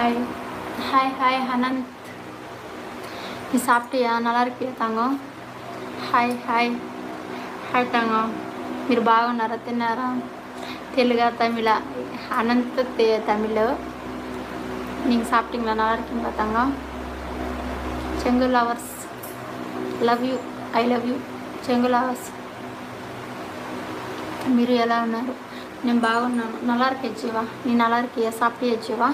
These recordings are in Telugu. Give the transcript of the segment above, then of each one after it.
ஹாய் ஹாய் ஹாய் அனந்த், நீ சாப்பிட்டியா? நல்லா இருக்கியா தங்கம்? హాయ్ హాయ్ హాయ్ తঙ্గం, మీరు బాగున్నారా? తిన్నారా? తెలుగా తమిళ? అనంత తమిళ. நீங்கள் சாப்பிட்டீங்களா? நல்லா இருக்கீங்களா தங்கம்? చెంగు lovers, love you, I love you చెంగు లవర్స్. మీరు ఎలా ఉన్నారు? నేను బాగున్నాను. நல்லா இருக்கேன் ஜீவா. நீ நல்லா இருக்கியா? சாப்பிட்டியா ஜீவா?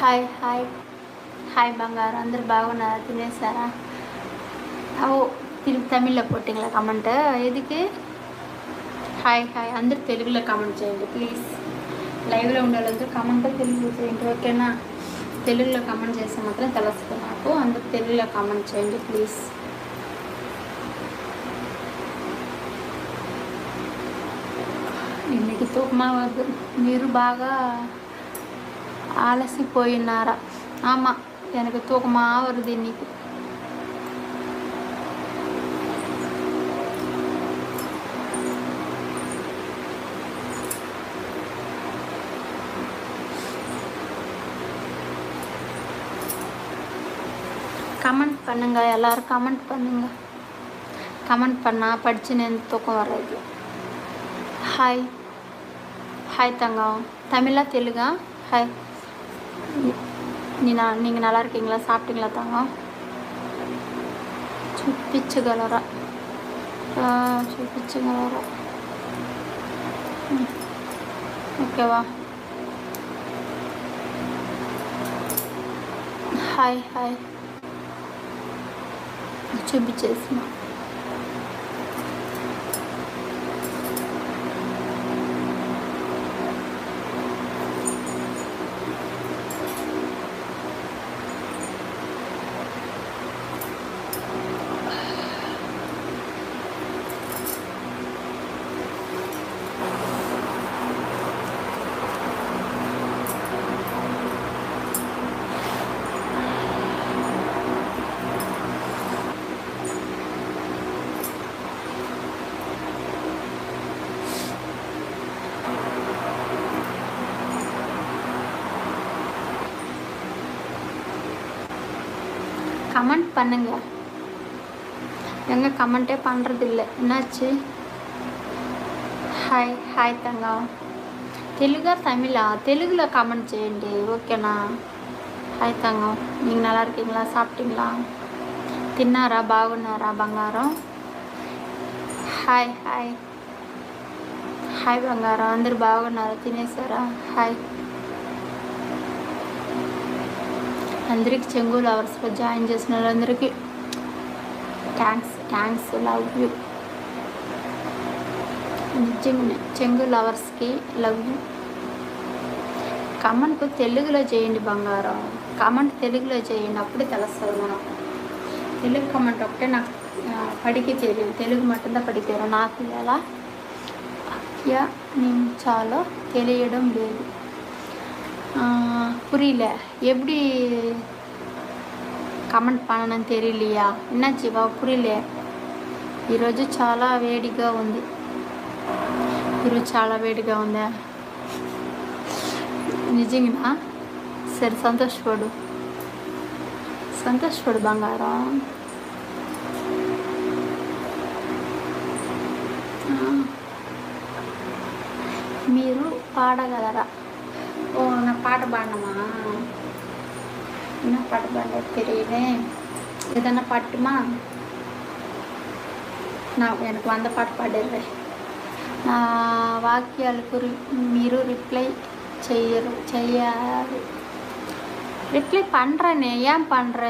హాయ్ హాయ్ హాయ్ బంగారు, అందరు బాగున్నారా? తినేసారా? ఓ తమిళ్లో పోட்டிங்களா కమెంట్? ఎదికి హాయ్ హాయ్, అందరు తెలుగులో కామెంట్ చేయండి ప్లీజ్. లైవ్లో ఉండే వాళ్ళందరూ కామెంట్ తెలుగులో చేయండి, ఓకేనా? తెలుగులో కామెంట్ చేస్తే మాత్రం తెలుస్తుంది నాకు. అందరు తెలుగులో కామెంట్ చేయండి ప్లీజ్. இன்னைக்கு தூக்கமாக வருது. మీరు బాగా అలసిపోయినారా? ఆమా, எனக்கு தூக்கமாக வருது இன்னைக்கு. கமெண்ட் பண்ணுங்க எல்லாரும், கமெண்ட் பண்ணுங்க. கமெண்ட் பண்ணால் படித்து నేను தூக்கம் வர்றது. హాయ్ హాయ్ தங்கம், தமிழா தெலுங்கா? హాయ్, நீங்கள் நல்லா இருக்கீங்களா? சாப்பிட்டீங்களா தங்கம்? చూపించగలరా? చూపించగలరా? ఓకేవా? హాయ్ హాయ్, చూపించేసిన. கமெண்ட் பண்ணுங்க. எங்க கமெண்ட்டே பண்ணுறதில்லை, என்னாச்சு? హాయ్ హాయ్ தங்கம், తెలుగా తమిళా? తెలుగులో కామెంట్ చేయండి, ఓకేనా? హాయ్ தங்கம், நீங்கள் நல்லா இருக்கீங்களா? சாப்பிட்டீங்களா? తిన్నారా? బాగున్నారా బంగారం? హాయ్ హాయ్ హాయ్ బంగారం, అందరు బాగున్నారా? తినేసారా? హాయ్ అందరికి, చెంగు లవర్స్లో జాయిన్ చేసిన వాళ్ళందరికీ థ్యాంక్స్, లవ్ యూ. నిజంగా చెంగు లవర్స్కి లవ్ యూ. కమెంట్ తెలుగులో చేయండి బంగారం, కమెంట్ తెలుగులో చేయండి, అప్పుడే తెలుస్తుంది మనకు. తెలుగు కమెంట్ ఒకటే నాకు పడికి తెలియదు, తెలుగు మట్టుందా పడిపోయారు నాకు. ఎలా నిమిషాలో తెలియడం లేదు. புரியல, எப்படி కమెంట్ பண்ணணும்னு தெரியலையா? என்ன జీవా புரியல. ఈరోజు చాలా వేడిగా ఉంది. ఈరోజు చాలా వేడిగా ఉందా? నిజంగా? సరే, సంతోషపడు బంగారం. మీరు పాడగలరా? ఓ, నా పాట పాడనమా? என்ன பாட்டு பாட தெரியல, எதனா பாட்டுமா? நான் எனக்கு வந்த பாட்டு பாடிடுறேன். నా వాక్యాలకు మీరు రిప్లై చేయాలి. ரிப்ளை பண்ணுறேனே, ஏன் பண்ணல?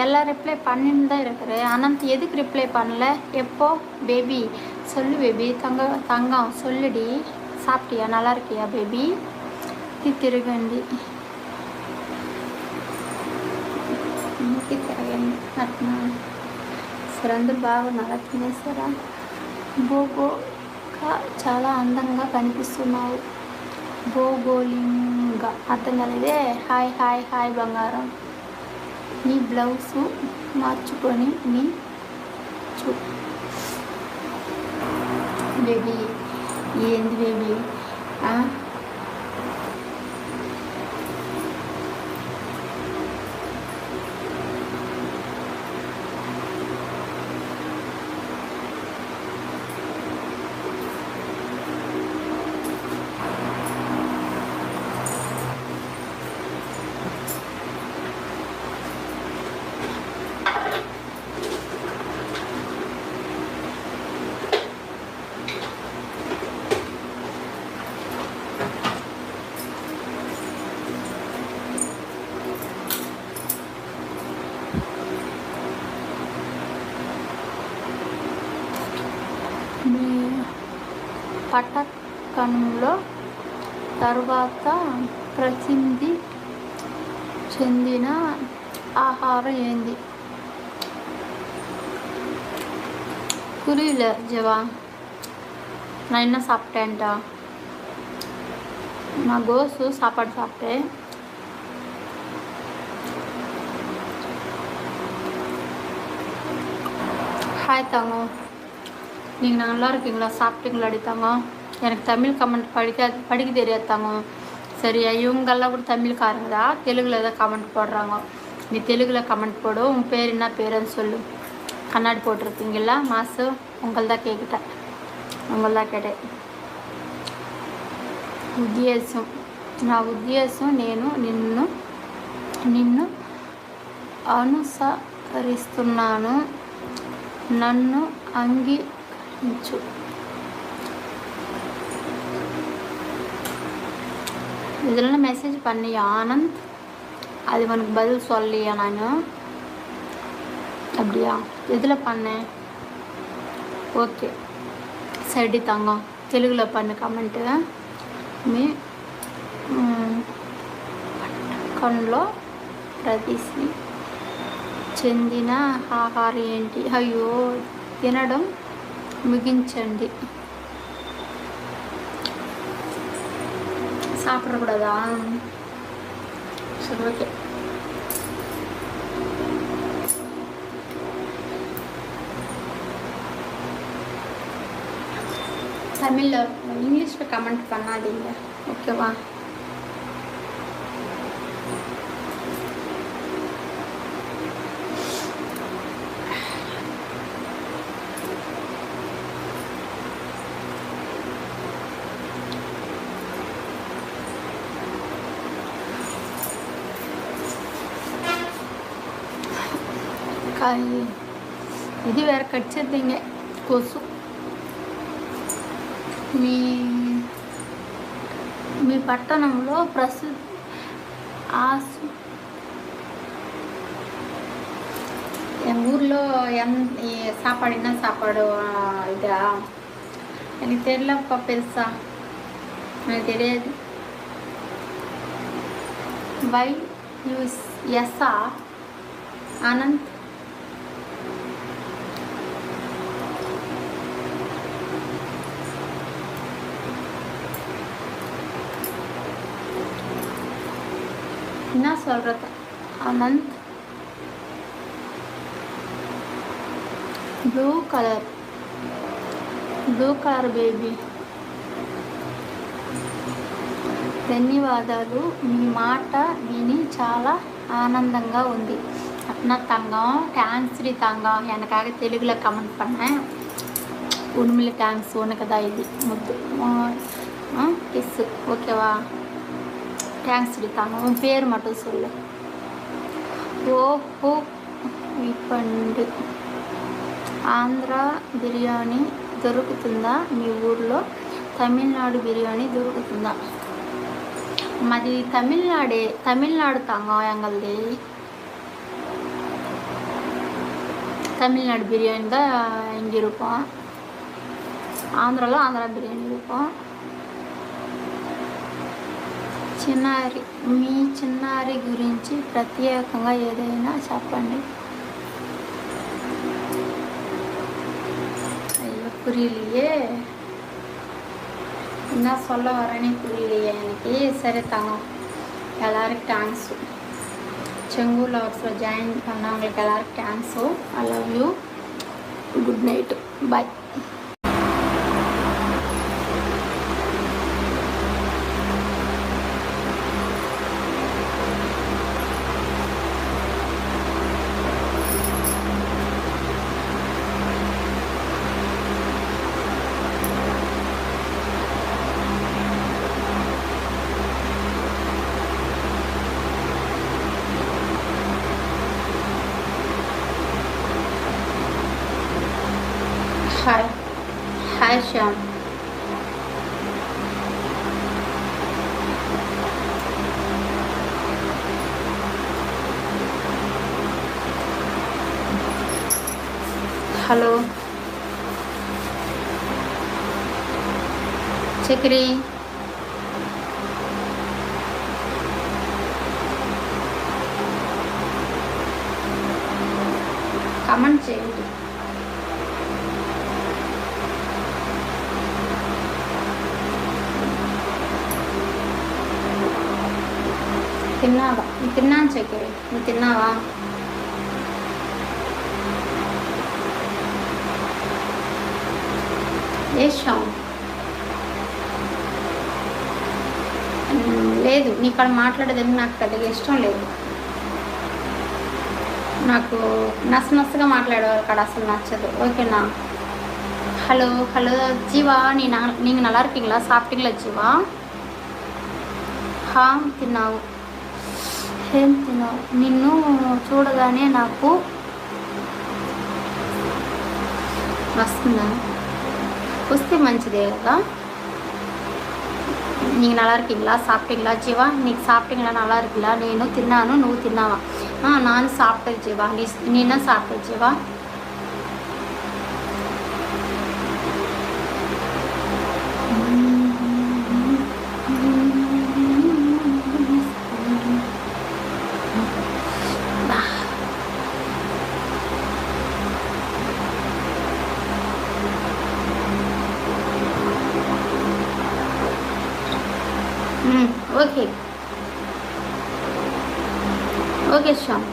எல்லாம் ரிப்ளை பண்ணின்னு தான் இருக்கிறேன். அனந்த் எதுக்கு ரிப்ளை பண்ணல? எப்போ பேபி? சொல்லு பேபி. தங்கம் சொல்லுடி. சாப்பிட்டியா? நல்லா இருக்கியா பேபி? తిరగండి అట్నా? సరే, అందరు బాగున్నారా? తినేసారా? బోగోగా చాలా అందంగా కనిపిస్తున్నావు. భౌగోళికంగా అర్థం కాలేదే. హాయ్ హాయ్ హాయ్ బంగారం, నీ బ్లౌజు మార్చుకొని నీ బేబీ ఏంది బేబీ? మీ పట్టణంలో తర్వాత ప్రసిద్ధి చెందిన ఆహారం ఏంది? புரியல ஜெவா. நான் என்ன சாப்பிட்டேன்டா? நான் கோசு சாப்பாடு சாப்பிட்டேன். ஹாய் தாங்க, நீங்கள் நல்லா இருக்கீங்களா? சாப்பிட்டீங்களா அடித்தாங்க? எனக்கு தமிழ் கமெண்ட் படிக்க தெரியாது தாங்க. சரியா, இவங்கெல்லாம் கூட தமிழ்காரங்க தான், தெலுங்கில் தான் கமெண்ட் போடுறாங்க. நீ தெலுங்கில் கமெண்ட் போடு. உன் பேர் என்ன பேருன்னு சொல்லு. கண்ணாடி போட்டிருக்கீங்களா மாசு? உங்கள் தான் கேட்கிட்டேன், உங்கள் தான் கேட்டேன். ఉద్దేశం, నా ఉద్దేశం నేను నిన్ను అనుసరిస్తున్నాను, నన్ను అంగీకరించు. இதெல்லாம் மெசேஜ் பண்ணியா ஆனந்த்? அது உனக்கு பதில் சொல்லியா? நான் அப்படியா? எதில் பண்ணேன்? ஓகே சரி தாங்க, தெலுங்கில் பண்ணு கமெண்ட்டு. మీ పట్టణంలో ప్రసిద్ధి చెందిన ఆహారం ఏంటి? అయ్యో, తినడం ముగించండి. சாப்பிடக்கூடாதா? சரி ஓகே. தமிழில் இங்கிலீஷில் கமெண்ட் பண்ணாதீங்க, ஓகேவா? ఇది వేరే కడిచేద్దీங்க కోసు. మీ పట్టణంలో ప్రసిద్ధ என் ஊரில் சாப்பாடு என்ன சாப்பாடு இதா? எனக்கு தெரியலப்பா பெருசா, எனக்கு தெரியாது. வை யூஸ் எஸ்ஸா ஆனந்த்? என்ன சொல்கிறது ஆனந்த்? Blue colour baby. ధన్యవాదాలు, మీ మాట విని చాలా ஆனந்தங்க ఉంది. அப்படின்னா தங்கம், தேங்க்ஸ்டி தங்கம். எனக்காக தெலுங்கில் கமெண்ட் பண்ணேன். உண்மையில தேங்க்ஸ், உனக்கு தான் இது முத்து கிஸ்ஸு, ஓகேவா? தேங்க்ஸ்டி தங்கம். உன் பேர் மட்டும் சொல்லு. ఓహో విప్పండి. ఆంధ్ర బిర్యానీ దొరుకుతుందా మీ ఊర్లో? తమిళనాడు బిర్యానీ దొరుకుతుందా? మాది తమిళనాడు తంగం எங்களது. தமிழ்நாடு பிரியாணி தான் இங்கே இருக்கும். ஆந்திராவில் ஆந்திரா பிரியாணி இருக்கும். మీ చిన్నారి గురించి ప్రత్యేకంగా ఏదైనా చెప్పండి. ஐயோ புரியலையே, என்ன சொல்ல வரேனே புரியலையே எனக்கு. சரி தாங்க, எல்லாருக்கும் தேங்க்ஸு. செங்கூர் லவர்ஸில் ஜாயின் பண்ணவங்களுக்கு எல்லாருக்கும் thanks. I love you. Good night, bye. Hi Shyam. Hello Chakri. Comment చేయండి. తిన్నావా? తిన్నాను చక్రి, నువ్వు తిన్నావా? వేసాం. లేదు, నీ కాడ మాట్లాడేది నాకు పెద్దగా ఇష్టం లేదు. నాకు నచ్చగా మాట్లాడేవారు కాడ అసలు నచ్చదు. ఓకేనా? హలో హలో జీవా, நீங்கள் நல்லா இருக்கீங்களா? சாப்பிட்டீங்களா జీవా? తిన్నావు? ఏం తిన్నావు? నిన్ను చూడగానే నాకు వస్తుందా? వస్తే మంచిదే కదా. నీకు நல்லா இருக்கீங்களா? சாப்பிட்டீங்களா జీవా? నీకు சாப்பிட்டீங்களா? நல்லா இருக்குல்ல. నేను తిన్నాను, నువ్వు తిన్నావా? ನಾನು సాப்பிட்டேன் జీవా. ನೀನ సాப்பிட்டே Jeeva? Okay okay Sham.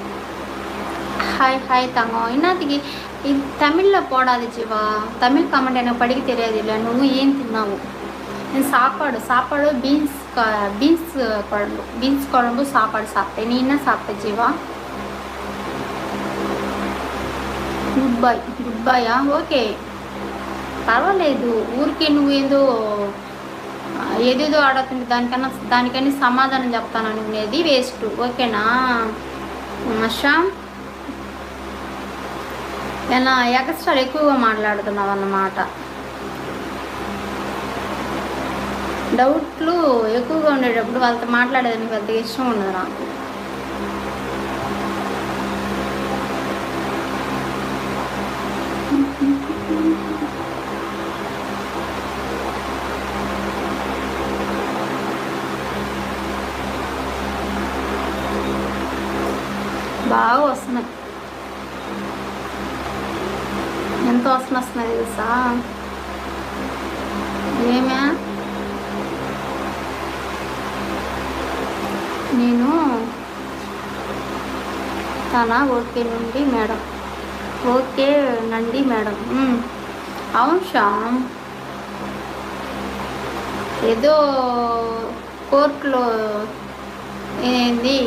Hi hi தங்கம். என்னத்துக்கு இது தமிழில் போடாது ஜீவா. தமிழ் கமெண்ட் எனக்கு படிக்க தெரியாது. இல்லை నువ్వు ఏం తిన్నావు? నేను சாப்பாடு பீன்ஸ் குழம்பு சாப்பாடு சாப்பிட்டேன். நீ என்ன சாப்பிட்ட ஜீவா? గుడ్ బాయా? ఓకే పర్వాలేదు. ఊరికే నువ్వేందో ఏదేదో ఆడుతుంది, దానికన్నా సమాధానం చెప్తాను అనేది వేస్ట్. ఓకేనా శ్యామ్? ఏమైనా ఎక్స్ట్రా ఎక్కువగా మాట్లాడుతున్నావు అన్నమాట. డౌట్లు ఎక్కువగా ఉండేటప్పుడు వాళ్ళతో మాట్లాడేదానికి పెద్దగా ఇష్టం ఉండదు నాకు. బాగా వస్తున్నాయి. ఎంత వస్తున్నాయి తెలుసా? ఏమే నేను ఓకే నుండి మేడం. ఓకే నండి మేడం. అవును శ్యామ్, ఏదో కోర్టులో ఏంది,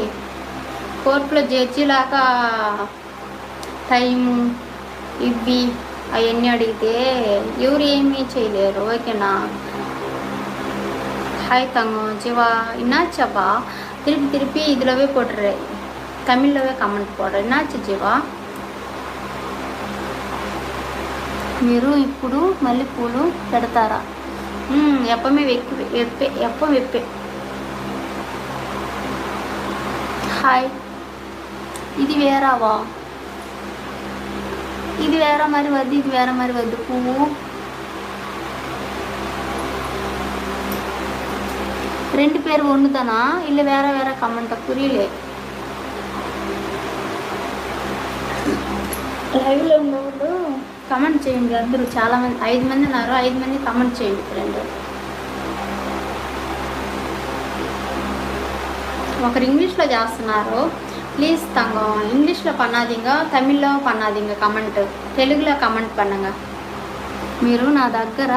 కోర్టులో జడ్జిలాగా టైము ఇవి అవన్నీ అడిగితే ఎవరు ఏమీ చేయలేరు. ఓకేనా? హాయ్ தங்கம் ஜீவா. என்னாச்சப்பா? திருப்பி இதுலவே போட்டுரு, தமிழ்லவே கமெண்ட் போடுற. என்னாச்சு జీవా? మీరు ఇప్పుడు మల్లెపూలు పెడతారా? ఎప్పమే వెప్పే. హాయ్. ఇది వేరావా? ఇది వేరే మరి వద్దు, ఇది వేరే మరి వద్దు. పువ్వు ரெண்டு பேர் ஒன்று தானா இல்லை வேறு வேறு கமெண்ட்டை? புரியல. లైవ్లో ఉన్నప్పుడు కమెంట్ చేయండి అందరూ. చాలామంది 5 మంది ఉన్నారు. 5 మంది కమెంట్ చేయండి ఫ్రెండ్. ఒకరు ఇంగ్లీష్లో చేస్తున్నారు. ప్లీజ్ தங்கம் ఇంగ్లీష్లో பண்ணாதீங்க, తమిళ్లో பண்ணாதீங்க కమెంట్. తెలుగులో కమెంట్ பண்ணுங்க. మీరు నా దగ్గర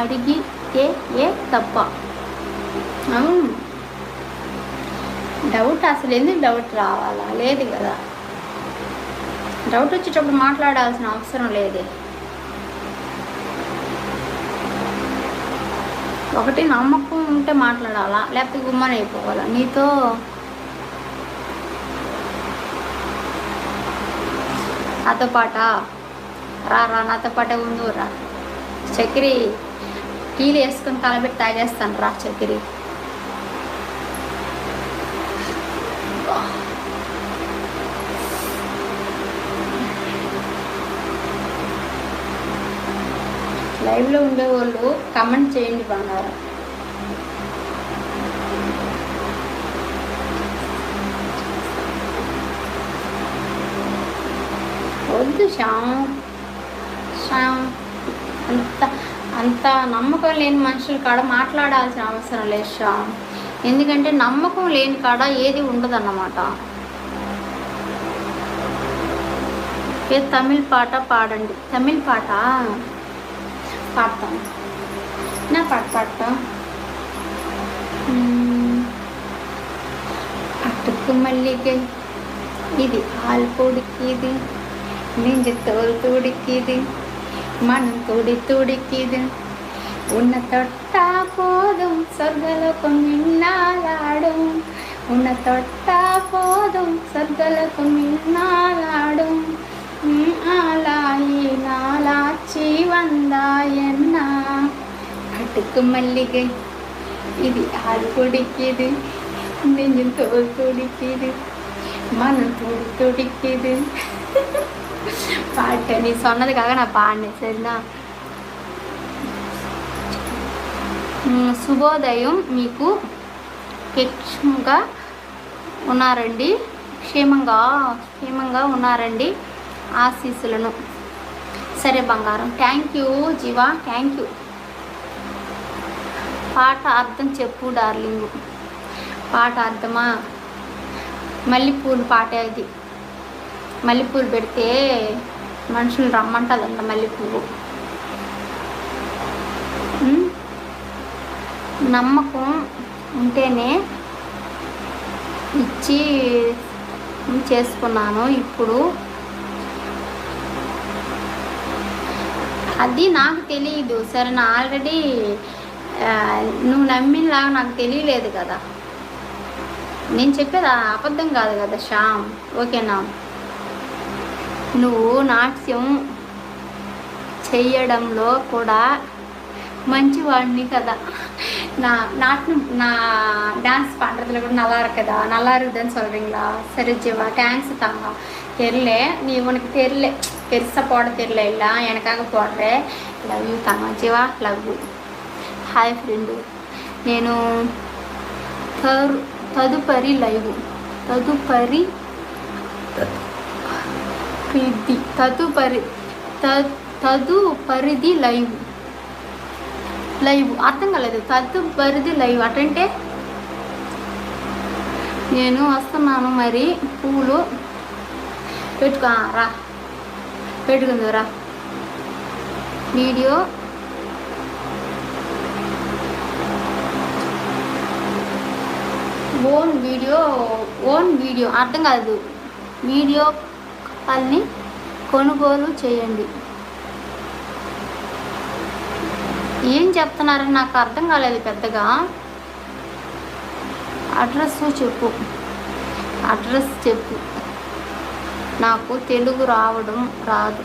అడిగితే ఏ తప్ప? అవును, డౌట్ అసలు ఎందుకు డౌట్ రావాలా? లేదు కదా. డౌట్ వచ్చేటప్పుడు మాట్లాడాల్సిన అవసరం లేదే. ఒకటి నమ్మకం ఉంటే మాట్లాడాలా, లేకపోతే గుమ్మని అయిపోవాలా. నీతో నాతో పాట రా నాతో పాట ఉండు రా. చక్కెర టీలు వేసుకొని కలబెట్టి తాగేస్తాను రా చక్కెర. లైవ్లో ఉండేవాళ్ళు కమెంట్ చేయండి బంగారం. వద్దు శ్యామ్ అంత నమ్మకం లేని మనుషుల కాడ మాట్లాడాల్సిన అవసరం లేదు శ్యామ్. ఎందుకంటే నమ్మకం లేని కాడ ఏది ఉండదన్నమాట. తమిళ్ పాట పాడండి. తమిళ్ పాట పాడతాను. నా పాడతా. అటుకు మల్లిగై ఇది ఆల్ పొడికిది, நெஞ்சு தோல் துடிக்குது, மனம் துடி துடிக்குது, உன்னை தொட்டா போதும் சொர்க்கலோகம் மின்னாலாடும், உன்னை தொட்டா போதும் சொர்க்கலோகம் மின்னாலாடும், ஆளாயி நாளாச்சி வந்தாயன்னா கட்டுக்கு மல்லிகை இது ஆள் பிடிக்குது, நெஞ்சு தோல் துடிக்குது, மனம் துடி துடிக்குது. பாட்டு நீ சொன்னதுக்காக நான் பாடினேன் சரிనా. శుభోదయం. మీకు క్షేమంగా ఉన్నారండి, క్షేమంగా ఉన్నారండి, ఆశీస్సులను. సరే బంగారం. Thank you Jeeva, thank you. పాట అర్థం చెప్పు డార్లింగు. పాట అర్థమా? మల్లెపూలు పాట అది. మల్లెపూలు పెడితే మనుషులు రమ్మంటుందంట మల్లెపూలు. నమ్మకం ఉంటేనే ఇచ్చి చేసుకున్నాను. ఇప్పుడు అది నాకు తెలియదు సరే. నా ఆల్రెడీ నువ్వు నమ్మినలాగా నాకు తెలియలేదు కదా. నేను చెప్పేది అబద్ధం కాదు కదా శ్యామ్, ఓకేనా? నువ్వు నాట్యం చెయ్యడంలో కూడా మంచివాడిని కదా. நாட்டினம் நான் டான்ஸ் பண்ணுறதுல கூட நல்லா இருக்குதா, நல்லா இருக்குதுன்னு சொல்கிறீங்களா? சரி ஜீவா, தேங்க்ஸ் தாங்க. தெரியல, நீ உனக்கு தெரியல, பெருசாக போட தெரியல, இல்லை எனக்காக போடுறேன். లవ్ యూ తాంగా Jeeva, love you. Hi friend. నేను తదుపరి లైవ్ తదుపరిది లైవ్ అర్థం కాలేదు. తదుపరిది లైవ్ అటంటే నేను వస్తున్నాను. మరి పూలు పెట్టుకుందురా. వీడియో ఓన్ వీడియో అర్థం కాదు. వీడియో కాల్ని కొనుగోలు చేయండి. ఏం చెప్తున్నారని నాకు అర్థం కాలేదు పెద్దగా. అడ్రస్ చెప్పు. నాకు తెలుగు రావడం రాదు.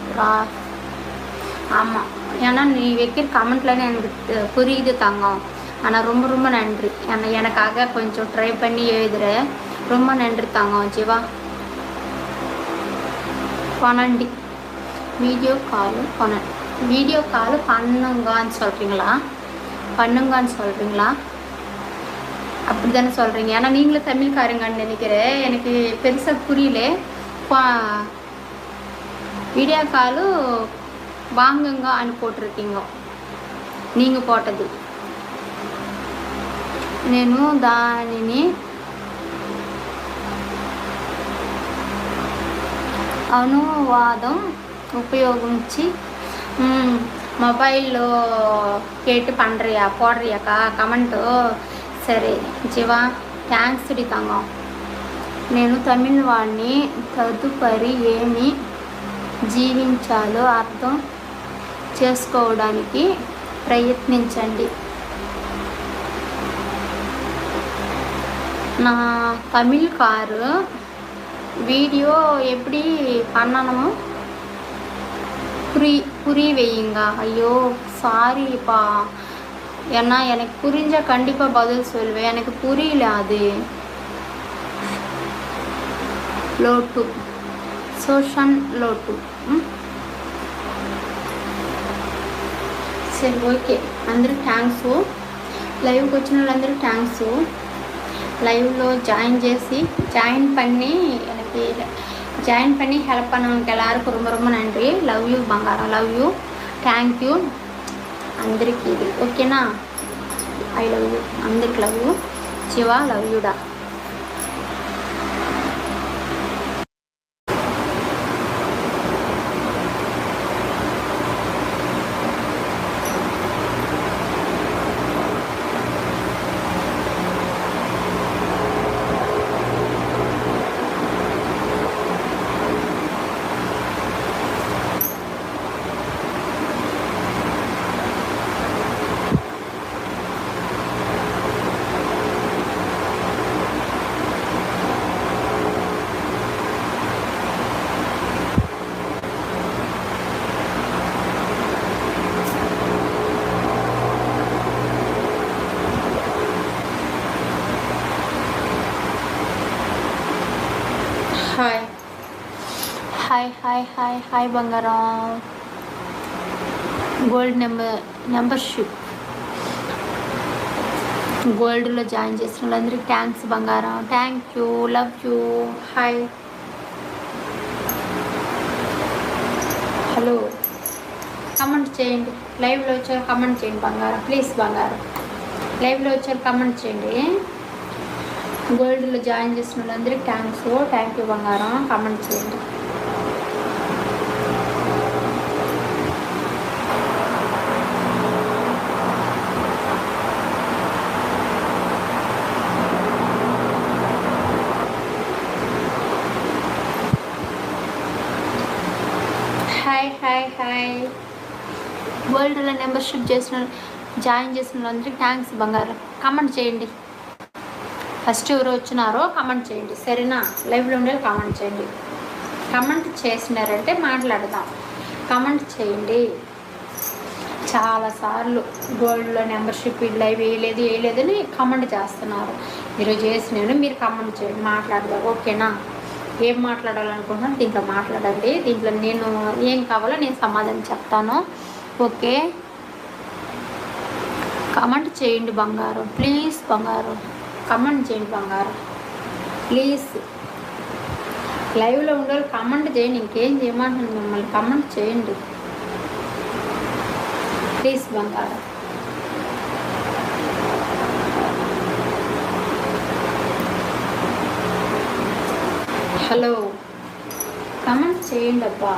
ஆமாம், ஏன்னா நீ வைக்கிற கமெண்ட்லாம் எனக்கு புரியுது தங்கம். ஆனால் ரொம்ப நன்றி. எனக்காக கொஞ்சம் ட்ரை பண்ணி எழுதுற. ரொம்ப நன்றி தங்கம். ஜீவா கொனண்டி வீடியோ கால் பண்ணுங்கன்னு சொல்கிறீங்களா? அப்படி தானே சொல்கிறீங்க? ஏன்னா நீங்களும் தமிழ்காரங்கன்னு நினைக்கிறேன். எனக்கு பெருசாக புரியல. வீடியோ கால் வாங்குங்க అని போட்டிருக்கீங்க. நீங்கள் போட்டது. నేను దానిని అనువాదం ఉపయోగించి మొబైల్లో கேட்டு போடுறியாக்கா కమెంటు. సరే జీవా, థ్యాంక్స్ డి తంగం. నేను తమిళ్ వాడిని. తదుపరి ఏమి జీవించాలో అర్థం చేసుకోవడానికి ప్రయత్నించండి. నా తమిళ్ కారు வீடியோ எப்படி பண்ணணும் புரி வையுங்க. ஐயோ சாரிப்பா, ஏன்னா எனக்கு புரிஞ்ச கண்டிப்பாக பதில் சொல்வேன். எனக்கு புரியல அது. లోటు సోషన్ లోటు. సరే ఓకే, అందరికి థ్యాంక్స్. లైవ్కి వచ్చిన వాళ్ళందరికీ థ్యాంక్స్. லைவ்ல ஜாயின் பண்ணி எனக்கு ஜாயின் பண்ணி ஹெல்ப் பண்ணவங்களுக்கு எல்லாருக்கும் ரொம்ப ரொம்ப நன்றி. లవ్ యూ బంగారం, లవ్ యూ, థ్యాంక్ యూ అందరికి. ఇది ఓకేనా? ఐ లవ్ యూ అందరికి. లవ్ యూ శివ, లవ్ యూడా. Hi hi hi hi hi బంగారం. గోల్డ్ మెంబర్షిప్ గోల్డ్లో జాయిన్ చేసిన వాళ్ళందరికీ థ్యాంక్స్ బంగారం. Thank you, love you. Hi, hello. Comment చేయండి. లైవ్లో వచ్చారు కమెంట్ చేయండి బంగారం, ప్లీజ్ బంగారం. లైవ్లో వచ్చారు కమెంట్ చేయండి. గోల్డ్లో జాయిన్ చేసిన వాళ్ళందరికీ థ్యాంక్స్. థ్యాంక్ యూ బంగారం. కమెంట్ చేయండి. Hi hi hi. గోల్డ్లో మెంబర్షిప్ జాయిన్ చేసిన వాళ్ళందరికీ థ్యాంక్స్ బంగారం. కమెంట్ చేయండి. ఫస్ట్ ఎవరు వచ్చినారో కమెంట్ చేయండి, సరేనా? లైవ్లో ఉండే కమెంట్ చేయండి. కమెంట్ చేసినారంటే మాట్లాడదాం. కమెంట్ చేయండి. చాలాసార్లు గోల్డ్లో మెంబర్షిప్ లైవ్ వేయలేదని కమెంట్ చేస్తున్నారు. ఈరోజు చేసినాను, మీరు కమెంట్ చేయండి, మాట్లాడదాం. ఓకేనా? ఏం మాట్లాడాలనుకుంటున్నాను దీంట్లో మాట్లాడండి. దీంట్లో నేను ఏం కావాలో నేను సమాధానం చెప్తాను. ఓకే, కమెంట్ చేయండి బంగారం, ప్లీజ్ బంగారం. కమెంట్ చేయండి బంగారం, ప్లీజ్. లైవ్లో ఉండే కమెంట్ చేయండి. ఇంకేం చేయమంటున్నాను మిమ్మల్ని, కమెంట్ చేయండి ప్లీజ్ బంగారం. హలో, కమెంట్ చేయండి అబ్బా.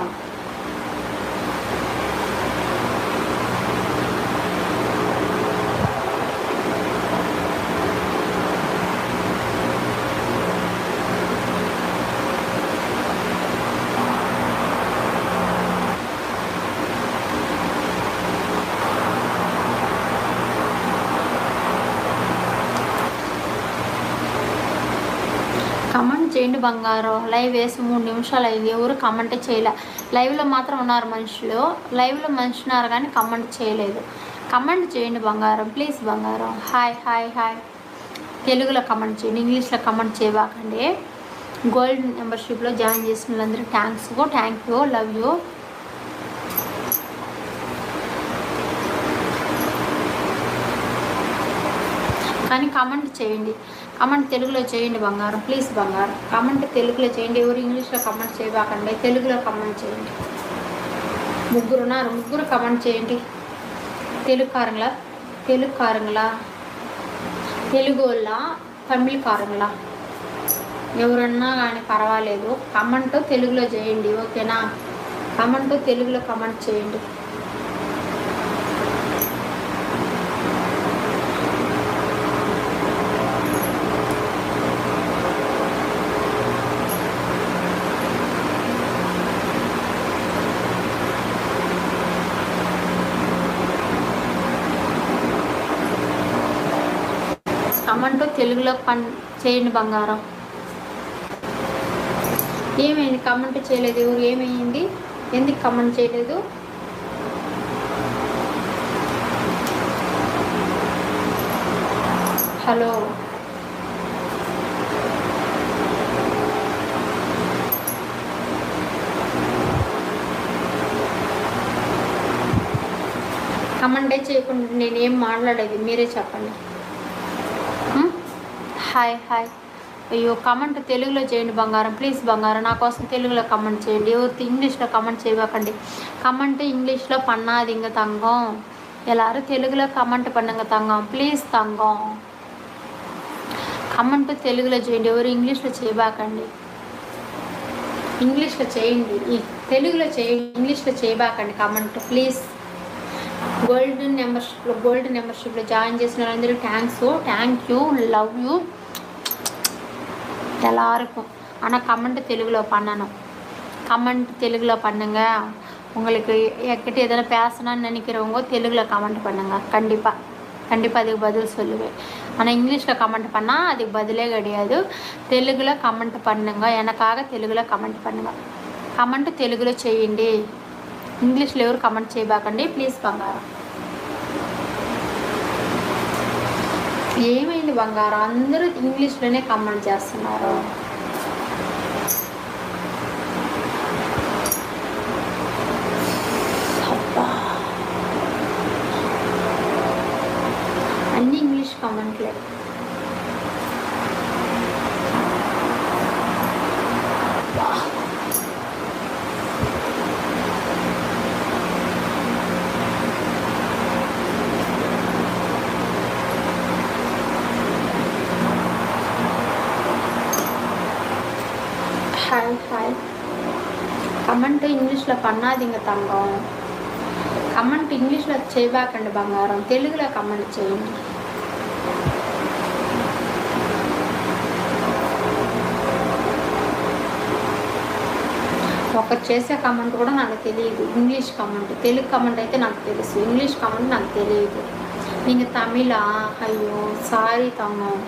కమెంట్ చేయండి బంగారం. లైవ్ వేసి 3 నిమిషాలు అయింది, ఎవరు కమెంటే చేయలే. లైవ్లో మాత్రం ఉన్నారు మనుషులు, లైవ్లో మనిషి ఉన్నారు కానీ కమెంట్ చేయలేదు. కమెంట్ చేయండి బంగారం, ప్లీజ్ బంగారం. Hi hi hi. తెలుగులో కమెంట్ చేయండి, ఇంగ్లీష్లో కమెంట్ చేయబాకండి. గోల్డ్ మెంబర్షిప్లో జాయిన్ చేసిన వాళ్ళందరూ thanks, thank you, love you. కానీ కమెంట్ చేయండి. కమెంట్ తెలుగులో చేయండి బంగారం, ప్లీజ్ బంగారం. కమెంట్ తెలుగులో చేయండి, ఎవరు ఇంగ్లీష్లో కమెంట్ చేయబాకండి, తెలుగులో కమెంట్ చేయండి. ముగ్గురు కమెంట్ చేయండి. తెలుగు కారంలా తెలుగు వాళ్ళ తమిళ కారంలా ఎవరన్నా కానీ పర్వాలేదు, కమెంట్ తెలుగులో చేయండి. ఓకేనా? కమెంట్ తెలుగులో కమెంట్ చేయండి. కమెంట్ తెలుగులో చేయండి బంగారం. ఏమైంది కమెంట్ చేయలేదు? ఎవరు ఏమైంది? ఎందుకు కమెంట్ చేయలేదు? హలో, కమెంటే చేయకుండా నేనేం మాట్లాడేది, మీరే చెప్పండి. Hi hi. అయ్యో, కమెంట్ తెలుగులో చేయండి బంగారం, ప్లీజ్ బంగారం. నా కోసం తెలుగులో కమెంట్ చేయండి. ఎవరు ఇంగ్లీష్లో కమెంట్ చేయకండి. కమెంట్ ఇంగ్లీష్లో పన్నాదింగ తంగం. எல்லாரும் తెలుగులో కమెంట్ பண்ணுங்க தங்கம், ప్లీజ్ தங்கம். కమెంట్ తెలుగులో చేయండి, ఎవరు ఇంగ్లీష్లో చేయబాకండి. ఇంగ్లీష్లో చేయండి, తెలుగులో చేయండి, ఇంగ్లీష్లో చేయబాకండి కమెంట్ ప్లీజ్. గోల్డ్ మెంబర్షిప్లో జాయిన్ చేసిన వాళ్ళందరూ థ్యాంక్ యూ, లవ్ యూ எல்லாருக்கும். ஆனால் கமெண்ட் தெலுங்கில் பண்ணணும். கமெண்ட் தெலுங்கில் பண்ணுங்க. உங்களுக்கு என்கிட்ட எதனா பேசணும்னு நினைக்கிறவங்க தெலுங்கில் கமெண்ட் பண்ணுங்க. கண்டிப்பாக அதுக்கு பதில் சொல்லுவேன். ஆனால் இங்கிலீஷில் கமெண்ட் பண்ணால் அதுக்கு பதிலே கிடையாது. தெலுங்கில் கமெண்ட் பண்ணுங்க, எனக்காக தெலுங்கில் கமெண்ட் பண்ணுங்கள். కమెంట్ తెలుగులో చేయండి, ఇంగ్లీష్లో ఎవరు కమెంట్ చేయబాకండి ప్లీజ్ బంగారం. ఏమైంది బంగారం? అందరూ ఇంగ్లీష్లోనే కమెంట్ చేస్తున్నారు. అన్ని ఇంగ్లీష్ కమెంట్లే. హాయ్. కమెంట్ ఇంగ్లీష్లో పన్నాదింగ తంగం. కమెంట్ ఇంగ్లీష్లో చేయబాకండి బంగారం, తెలుగులో కమెంట్ చేయండి. ఒకరు చేసే కమెంట్ కూడా నాకు తెలియదు. ఇంగ్లీష్ కమెంట్, తెలుగు కమెంట్ అయితే నాకు తెలుసు, ఇంగ్లీష్ కమెంట్ నాకు తెలియదు. நீங்கள் தமிழா? ஐயோ சாரி தங்கம்,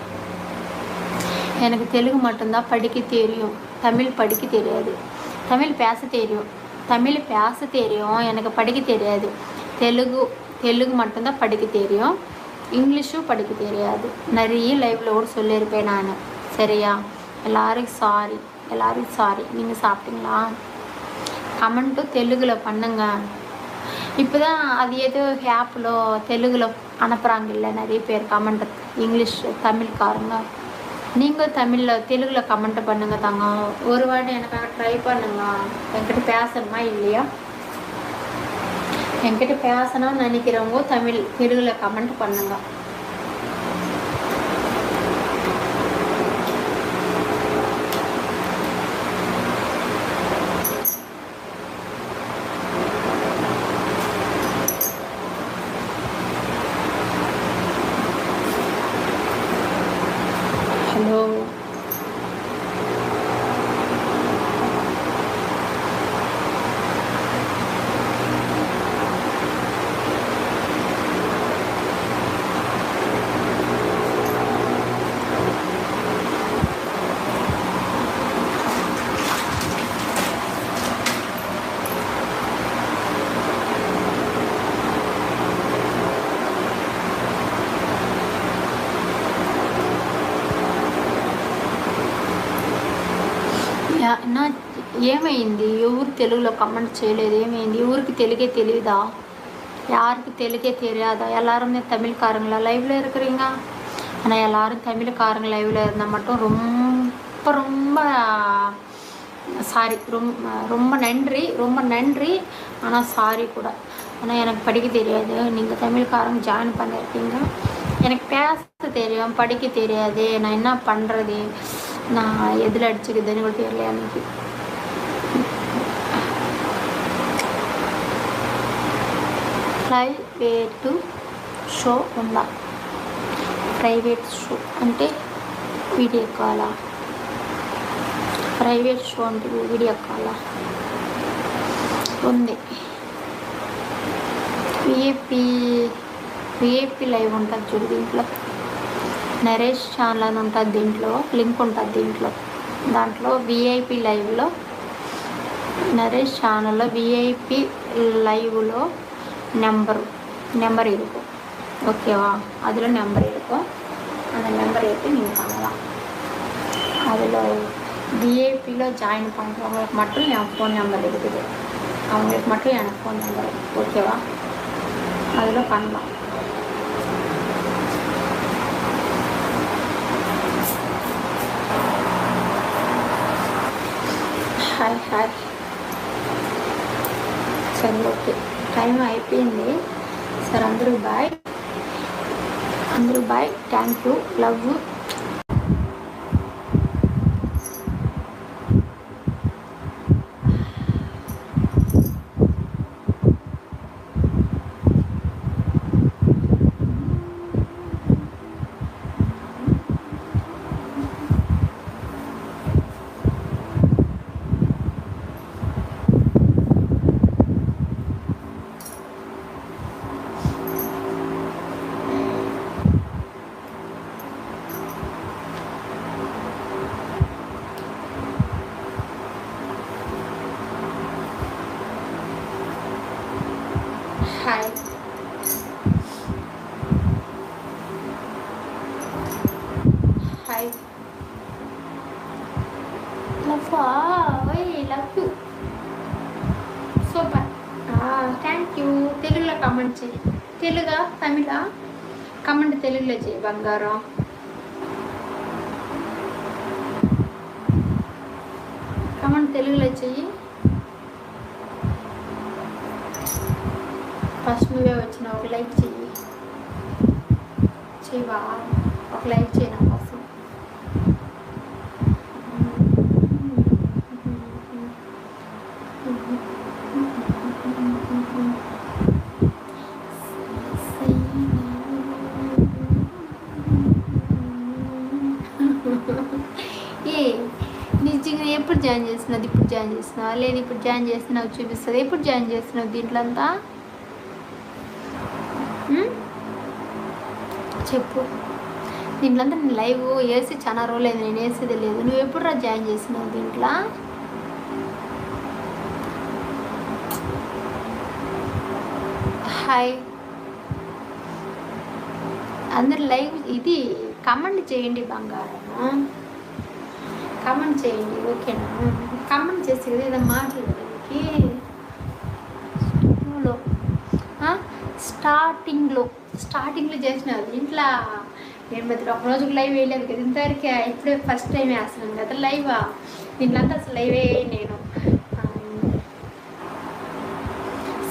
எனக்கு தெலுங்கு மட்டும்தான் படிக்க தெரியும், தமிழ் படிக்க தெரியாது. தமிழ் பேச தெரியும், எனக்கு படிக்க தெரியாது. தெலுங்கு மட்டும்தான் படிக்க தெரியும், இங்கிலீஷும் படிக்க தெரியாது. நிறைய லைவில் கூட சொல்லியிருப்பேன் நான், சரியா? எல்லாரும் சாரி. நீங்கள் சாப்பிட்டீங்களா? கமெண்ட்டும் தெலுங்கில் பண்ணுங்க. இப்போ தான் அது ஏதோ ஆப்பில் தெலுங்கில் அனுப்புகிறாங்க இல்லை நிறைய பேர் கமெண்ட், இங்கிலீஷ் தமிழ்காரங்க. நீங்கள் தெலுங்கில் கமெண்ட் பண்ணுங்க தாங்க. ஒரு வாட்டி எனக்காக ட்ரை பண்ணுங்க. என்கிட்ட பேசணுமா இல்லையா? என்கிட்ட பேசணும்னு நினைக்கிறவங்க தெலுங்கில் கமெண்ட் பண்ணுங்க. హలో, ఏమైంది? ఎవరు తెలుగులో కమెంట్ చేయలేదు, ఏమైంది? ఎవరికి తెలుగే తెలియదా? யாருக்கு தெலுங்கே தெரியாதா? எல்லாருமே தமிழ்காரங்களா லைவில் இருக்கிறீங்க? ஆனால் எல்லோரும் தமிழ்காரங்க லைவில் இருந்தால் மட்டும் ரொம்ப சாரி, ரொம்ப நன்றி. ஆனால் சாரி கூட. ஆனால் எனக்கு படிக்க தெரியாது. நீங்கள் தமிழ்காரங்க ஜாயின் பண்ணியிருக்கீங்க, எனக்கு பேச தெரியும், படிக்க தெரியாது. நான் என்ன பண்ணுறது? நான் எதில் அடிச்சுக்குதுன்னு கூட தெரியல எனக்கு. ప్రైవేటు షో ఉందా? ప్రైవేట్ షో అంటే వీడియో కాలా? ప్రైవేట్ షో అంటే వీడియో కాలా? ఉంది. విఐపి లైవ్ ఉంటుంది చూడు, దీంట్లో నరేష్ ఛానల్ అని ఉంటుంది, దీంట్లో లింక్ ఉంటుంది. దాంట్లో విఐపి లైవ్లో నరేష్ ఛానల్లో విఐపి లైవ్లో నెంబర్ ఇరుకు, ఓకేవా? அதில் நம்பர் இருக்கும், அந்த நம்பர் எடுத்து நீங்கள் பண்ணலாம். அதில் விஐபியில் ஜாயின் பண்ணுறவங்களுக்கு மட்டும் என் ஃபோன் நம்பர் இருக்குது, அவங்களுக்கு மட்டும் எனக்கு ஃபோன் நம்பர், ஓகேவா? அதில் பண்ணலாம். హాయ్ హాయ్, సరే ఓకే, టైం అయిపోయింది. సరే అందరూ bye, thank you, love you. Hi hi, love you, super, thank you. తెలుగులో కమెంట్ చేయి, తెలుగా తమిళ కమెంట్ తెలుగులో చేయి బంగారం. కమెంట్ తెలుగులో చెయ్యి. ఫస్ట్ నువ్వే వచ్చిన ఒక లైక్ చెయ్యవా, ఒక లైక్ చేయి నా కోసం. నిజంగా ఎప్పుడు జాయిన్ చేస్తున్నావు? ఇప్పుడు జాయిన్ చేస్తున్నావా? లేదు ఇప్పుడు జాయిన్ చేస్తున్నావు చూపిస్తుంది. ఎప్పుడు జాయిన్ చేస్తున్నావు దీంట్లో అంతా చెప్పు. దీంట్లో అంతా నేను లైవ్ వేసి చాలా రోజులు అయింది, నేను వేసేది లేదు. నువ్వు ఎప్పుడు జాయిన్ చేసినావు దీంట్లో? హాయ్ అందరు లైవ్ ఇది కమెంట్ చేయండి బంగారం, కమెంట్ చేయండి ఓకేనా? కమెంట్ చేసి కదా ఏదో మాట్లాడడానికి. స్టార్టింగ్లో చేసిన ఇంట్లో నేను మధ్యలో ఒక రోజుకి లైవ్ వేయలేదు కదా ఇంతవరకు. ఇప్పుడే ఫస్ట్ టైం వేస్తున్నాను కదా లైవ్. దీంట్లో అంతా అసలు లైవ్ నేను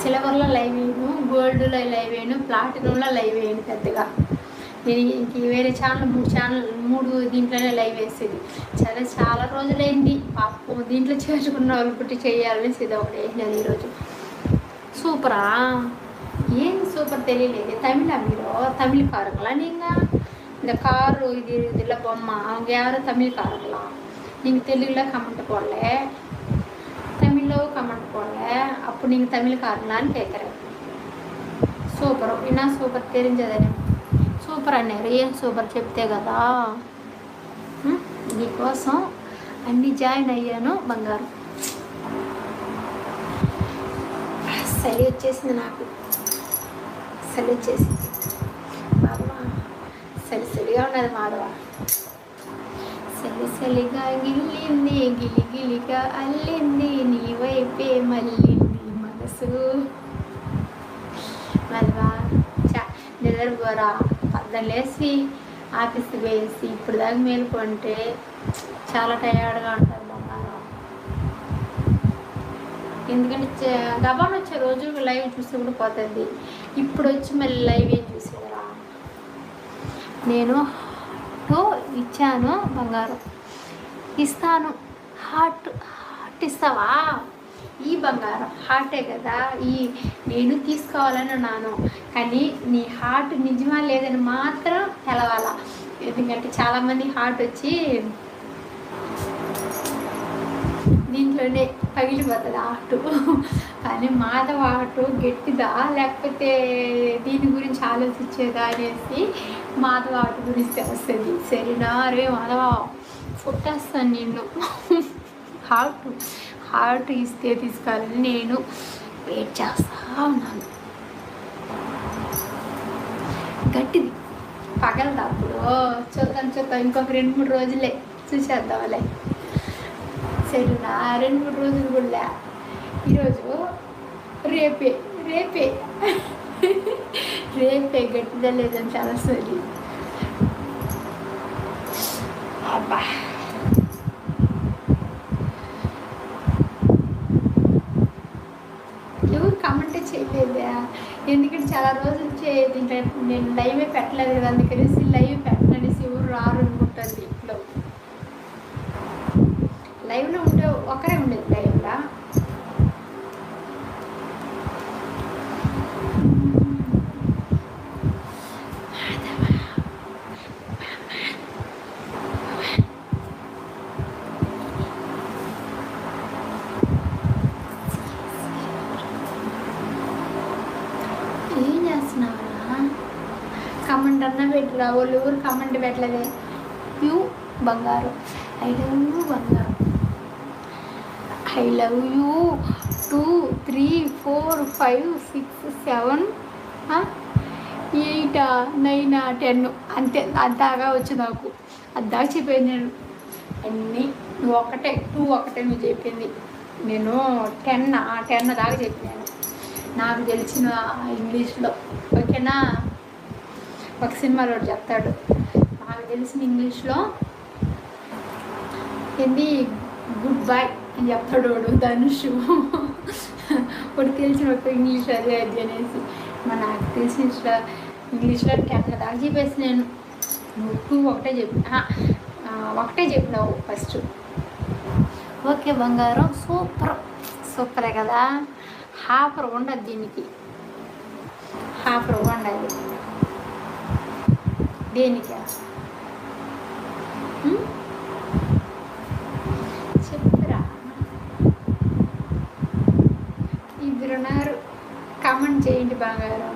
సిల్వర్లో లైవ్ వేయను, గోల్డ్లో లైవ్ వేయను, ప్లాటినంలో లైవ్ వేయను పెద్దగా. నేను ఇంక వేరే ఛానల్ మూడు దీంట్లోనే లైవ్ వేసేది. చాలా రోజులైంది పాపం దీంట్లో చేర్చుకున్న వాళ్ళు పుట్టి చేయాలని ఇది ఒకటి వేసినది ఈరోజు. సూపరా? ఏం సూపర్ తెలియలేదు. మీరు தமிழ்காரங்களா நீங்கள்? இந்த காரு இதில் பொம்மை அவங்க யாரும் தமிழ்காரங்களா? நீங்கள் தெலுங்கில் கமெண்ட் போடல, தமிழ்లో கமெண்ட் போடல, அப்போ நீங்கள் தமிழ்காரங்களான்னு கேட்குறேன். సూపర్, విన్నా సూపర్ தெரிஞ்சதே సూపర్ అన్నారు. ఏం సూపర్ చెప్తే కదా నీకోసం అన్నీ జాయిన్ అయ్యాను బంగారం. చలి వచ్చేసింది నాకు, చలి వచ్చేసింది మాధవా, చలిగా ఉన్నది మాధవా. చలిగా గిల్లింది, గిలిగిలిగా అల్లింది, నీ వైపే మళ్ళింది మనసు. మాధవా నిద్రపోరా, పద్దలేసి ఆఫీస్కి వేసి ఇప్పుడు దాకా మేలుకుంటే చాలా టయర్డ్గా ఉంటుంది బంగారం. ఎందుకంటే గబాన్ వచ్చే రోజు లైవ్ చూసి కూడా పోతుంది. ఇప్పుడు వచ్చి మళ్ళీ లైవ్ ఏం చూసేదరా? నేను ఇచ్చాను బంగారం, ఇస్తాను. హార్ట్ ఇస్తావా? ఈ బంగారం హార్టే కదా. నేను తీసుకోవాలని అన్నాను, కానీ నీ హార్ట్ నిజమా లేదని మాత్రం తెలవాలా. ఎందుకంటే చాలామంది హార్ట్ వచ్చి దీంట్లోనే పగిలిపోతుంది ఆటు. కానీ మాధవ ఆటు గట్టిదా లేకపోతే దీని గురించి ఆలోచించేదా అనేసి మాధవ ఆట గురించి వస్తుంది. సరేనా? రే మాధవ ఫుట్టేస్తాను నిన్ను. హార్ట్ ఇస్తే తీసుకోవాలని నేను వెయిట్ చేస్తా ఉన్నాను. గట్టిది పగలదా అప్పుడు? చూద్దాం ఇంకొక 2-3 రోజులే చూసేద్దాంలే. సరేనా? 2-3 రోజులు కూడా ఈరోజు రేపే గట్టిదా లేదని చాలా సరి. అబ్బా ఎవరు కామెంటే చేయలేదా? ఎందుకంటే చాలా రోజులు దీంట్లో నేను లైవే పెట్టలేదు కదా, అందుకనేసి లైవ్ పెట్టనేసి ఎవరు రారు అనుకుంటుంది. ఇప్పుడు లైవ్లో ఉంటే ఒకరే ఉండేది లైవ్లో. ఏం చేస్తున్నావా? కమెంట్ అన్నా పెట్టరా? వాళ్ళు ఎవరు కమెంట్ పెట్టలేదే. యూ బంగారు, ఐ లవ్ యూ బంగారు, ఐ లవ్ యూ 2 3 4 5 6 7 8 9 10 అంతే. అంతగా వచ్చు నాకు. అద్దాకా చెప్పేది నేను అన్నీ. నువ్వు ఒకటే 2 ఒకటే నువ్వు చెప్పింది. నేను 10 దాకా చెప్పినాను నాకు తెలిసిన ఇంగ్లీష్లో. ఓకేనా? ఒక సినిమాలో చెప్తాడు, నాకు తెలిసిన ఇంగ్లీష్లో ఏంది గుడ్ బై అని చెప్తాడు వాడు, ధనుష్. వాడు తెలిసిన ఒక ఇంగ్లీష్ అది అనేసి. నాకు తెలిసిన ఇంగ్లీష్లో 10 దాకా చెప్పేసి నేను. నువ్వు 2 ఒకటే చెప్పినావు ఫస్ట్. ఓకే బంగారం, సూపరే కదా. హాఫర్ ఉండదు దీనికి, హాఫర్ ఉండాలి దేనికి చెప్పురా. ఇద్దరున్నారు, కామెంట్ చేయండి బంగారం.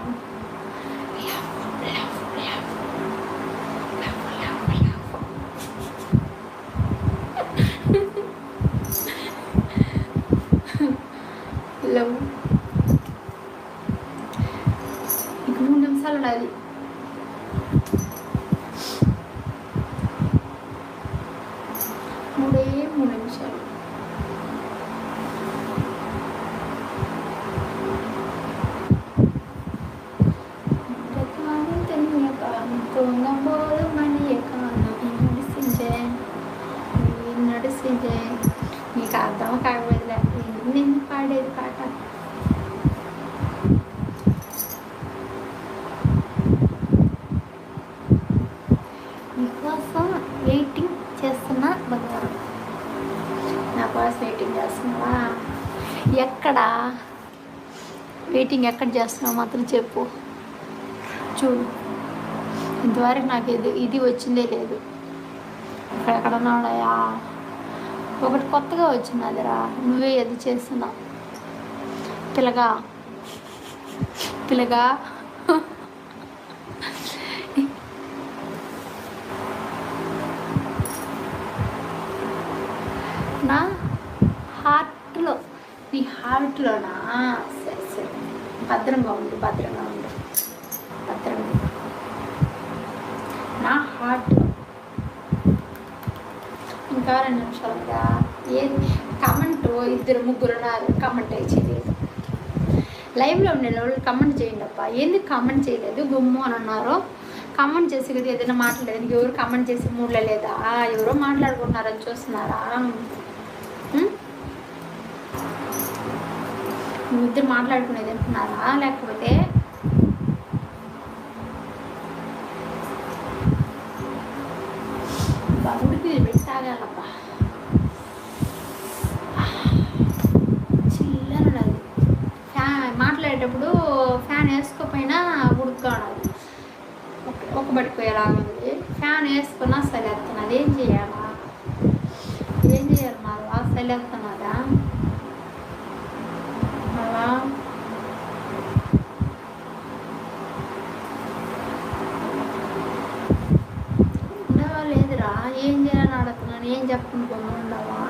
లవ్ ఇంక 3 నిమిషాలు ఉండాలి. మూడు నిమిషాలు. నడిసిందే నీకు అర్థం కాకపోతే నేను పాడేది పాట. నీకోసం వెయిటింగ్ చేస్తున్నా బంగారం. నా కోసం వెయిటింగ్ చేస్తున్నావా? ఎక్కడ వెయిటింగ్ ఎక్కడ చేస్తున్నావు మాత్రం చెప్పు. చూడు, ఇంతవరకు నాకు ఇది వచ్చిందే లేదు. ఎక్కడెక్కడ ఉన్నాయా? ఒకటి కొత్తగా వచ్చినదిరా, నువ్వే అది చేస్తున్నావు పిల్లగా. నా హార్ట్లో, నీ హార్ట్లోనా? సరే భద్రంగా ఉండు. నా హార్ట్ ఇంకా 2 నిమిషాలుగా. ఏది కమెంట్ 2-3 ఉన్నారు, కమెంట్ చేయలేదు. లైవ్లో ఉండే వాళ్ళు కమెంట్ చేయండి అబ్బా. ఎందుకు కమెంట్ చేయలేదు? గుమ్ము అని అన్నారు. కమెంట్ చేసి కదా ఏదైనా మాట్లాడేది. ఎవరు కమెంట్ చేసి మూడ్లో లేదా? ఎవరో మాట్లాడుకుంటున్నారని చూస్తున్నారా? ఇద్దరు మాట్లాడుకునేది అంటున్నారా? లేకపోతే ఉడికి పెట్టి తాగాలబ్బా. చిల్లనది మాట్లాడేటప్పుడు ఫ్యాన్ వేసుకోపోయినా ఉడుకుగా ఉన్నది. ఒక పడిపోయేలాగా ఉంది. ఫ్యాన్ వేసుకున్నా సలేస్తున్నది. ఏం చేయాలి మళ్ళా? సలేస్తున్నదా మళ్ళా? ఏం చెప్పుకుంటూ ఉండవా?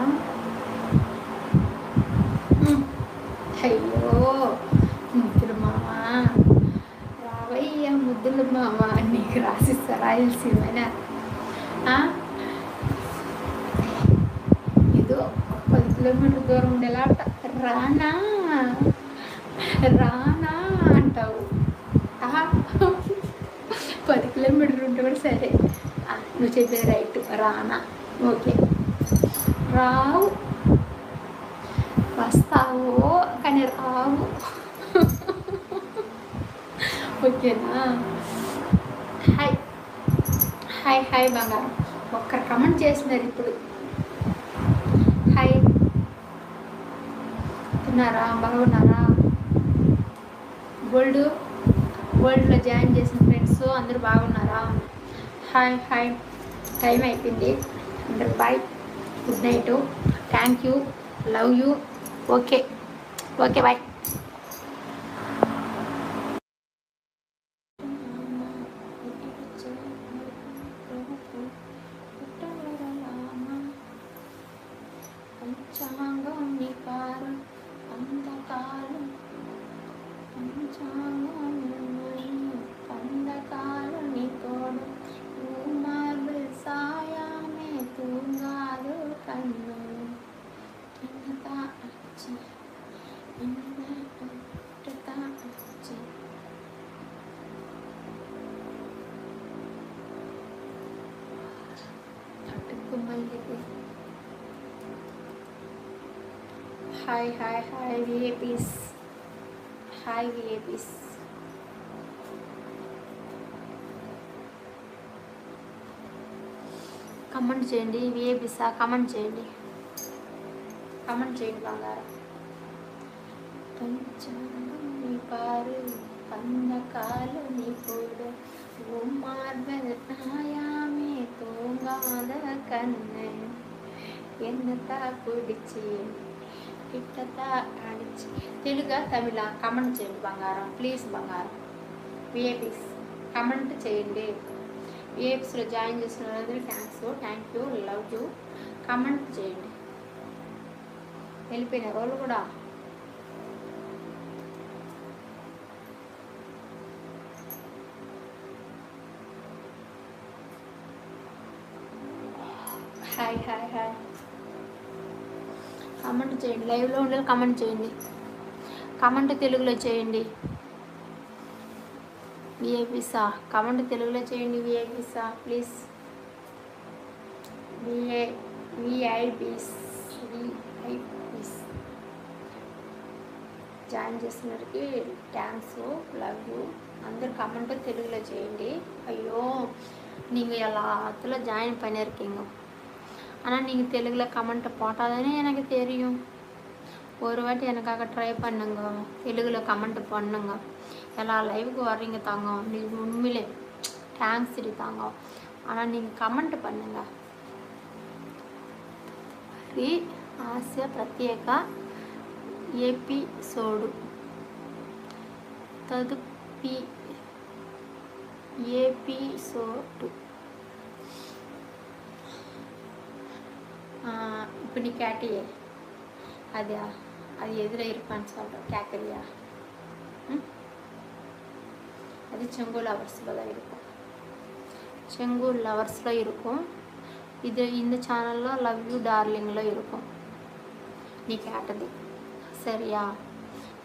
అయ్యో ముద్దులు మావా, రావయ్యా ముద్దులు మావా, నీకు రాసిస్తా రాయలసీమైనా. ఇదో 10 కిలోమీటర్ దూరం ఉండేలా రానా రానా అంటావు. 10 కిలోమీటర్లు ఉంటే కూడా సరే, నువ్వు చెప్పేది రైట్, రానా. ఓకే, రావు, వస్తావు కానీ రావు. ఓకేనా? హాయ్ హాయ్ హాయ్ బంగారం. ఒక్కరు కమెంట్ చేసినారు ఇప్పుడు. హాయ్, తిన్నారా? బాగున్నారా? గోల్డ్లో జాయిన్ చేసిన ఫ్రెండ్స్ అందరూ బాగున్నారా? Hi hi. టైం అయిపోయింది, అందరు bye, good night, thank you, love you. Okay okay, bye. Hi hi hi VIPs, hi VIPs. Comment చేయండి విఏపీసా, కమెంట్ చేయండి, కమెంట్ చేయండి బంగారం. పంచాంగం పారు పందకాలు నీపోడు మార్బలయామే తూంగాల కన్నై ఎన్నతా కుడిచి ఇట్టతా ఆడిచి. తెలుగా తమిళ కమెంట్ చేయండి బంగారం, ప్లీజ్ బంగారం. విఏపీస్ కమెంట్ చేయండి. విఏపీస్లో జాయిన్ చేసిన వాళ్ళందరూ thank you, love you. Comment చేయండి. వెళ్ళిపోయిన రోజులు కూడా. హాయ్ హాయ్ హాయ్, కమెంట్ చేయండి. లైవ్లో ఉండే కమెంట్ చేయండి, కమెంట్ తెలుగులో చేయండి. విఐపీసా కమెంట్ తెలుగులో చేయండి. విఐపీసా ప్లీజ్. విఐపీస్ జాయిన్ చేసినరికి థ్యాంక్స్, లవ్ యూ. అందరు కమెంట్ తెలుగులో చేయండి. ஐயோ நீங்கள் எல்லாத்துல ஜாயின் பண்ணியிருக்கீங்க, ஆனால் நீங்கள் தெலுங்கில் கமெண்ட்டை போட்டாதானே எனக்கு தெரியும். ஒரு வாட்டி எனக்காக ட்ரை பண்ணுங்க, தெலுங்கில் கமெண்ட் பண்ணுங்க. எல்லா லைவுக்கு வர்றீங்க தாங்க, நீங்கள் உண்மையிலே థ్యాంక్స్ தாங்க, ஆனால் நீங்கள் కమెంట్ பண்ணுங்க. మరి హాస్య ప్రత్యేక ఎపిసోడ్ తదుపరి ఎపిసోడ్ இப்போ நீ கேட்டியே அது எதில் இருப்பான்னு சொல்கிறேன், கேட்குறியா? அது செங்கோல் லவர்ஸில் தான் இருக்கும், செங்கோல் லவர்ஸில் இருக்கும். இந்த சேனலில் லவ் யூ டார்லிங்கில் இருக்கும் நீ கேட்டது, சரியா?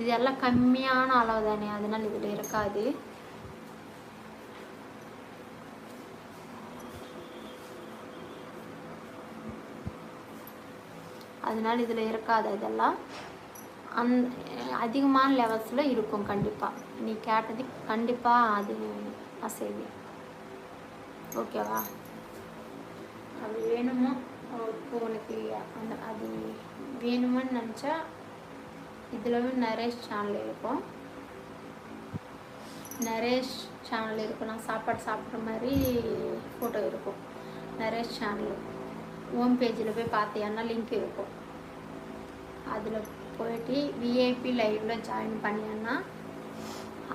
இதெல்லாம் கம்மியான அளவு தானே, அதனால் இதில் இருக்காது. அதனால் இதில் இருக்காது. இதெல்லாம் அதிகமான லெவல்ஸில் இருக்கும் கண்டிப்பாக. நீ கேட்டது கண்டிப்பாக அது நான் செய்வேன், ஓகேவா? அது வேணுமோ இப்போ உனக்கு அது வேணுமான்னு நினச்சா இதில் நரேஷ் சேனல் இருக்கும், நரேஷ் சேனல் இருக்கும். நான் சாப்பாடு சாப்பிட்ற மாதிரி ஃபோட்டோ இருக்கும் நரேஷ் சேனல். ஹோம் பேஜில் போய் பார்த்தீங்கன்னா லிங்க் இருக்கும், அதில் போயிட்டு விஐபி லைவில் ஜாயின் பண்ணினா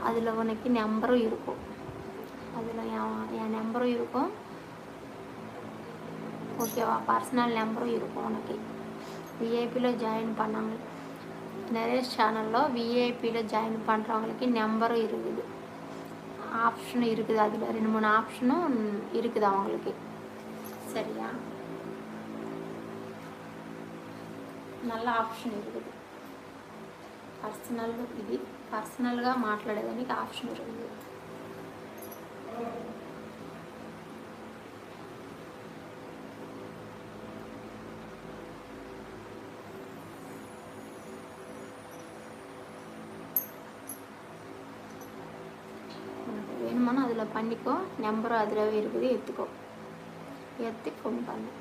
அதில் உனக்கு நம்பரும் இருக்கும், அதில் என் நம்பரும் இருக்கும். ஓகேவா? பர்சனல் நம்பரும் இருக்கும் உனக்கு. விஐபியில் ஜாயின் பண்ணாங்க நிறைய சேனலில் விஐபியில் ஜாயின் பண்ணுறவங்களுக்கு நம்பரும் இருக்குது, ஆப்ஷனும் இருக்குது. அதில் 2-3 ஆப்ஷனும் இருக்குது அவங்களுக்கு. சரியா? நல்ல ఆప్షన్ இருக்குது. పర్సనల్గా మాట్లాడేదానికి ఆప్షన్ இருக்குது. வேணுமானா அதில் பண்ணிக்கோ, நம்பரும் அதில் இருக்குது, ஏற்றி ஃபோன் பண்ணு.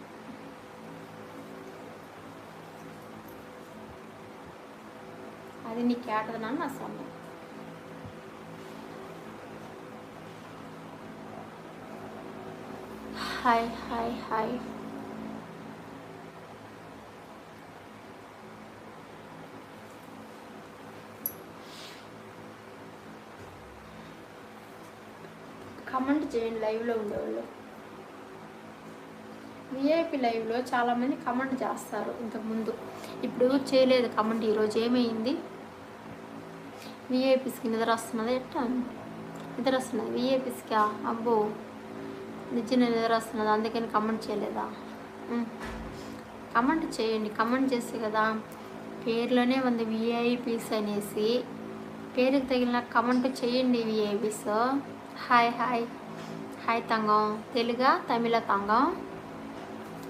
அது நீ கேட்டதுனால நான் சொன்னேன். Hi hi hi. కమెంట్ చేయండి లైవ్లో ఉండేవాళ్ళు. విఐపి లైవ్లో చాలామంది కమెంట్ చేస్తారు ఇంతకుముందు, ఇప్పుడు చేయలేదు కమెంట్. ఈరోజు ఏమైంది? విఐపిస్కి నిద్ర వస్తున్నది, ఎట్టా నిద్ర వస్తున్నది విఐపిస్కి? అబ్బో నిజంగా నిద్ర వస్తున్నది, అందుకని కమెంట్ చేయలేదా? కమెంట్ చేయండి. కమెంట్ చేస్తే కదా పేర్లోనే ఉంది విఐపిస్ అనేసి, పేరుకి తగిలిన కమెంట్ చేయండి VIPs. Hi hi hi Thangam. తెలుగా తమిళ తంగం?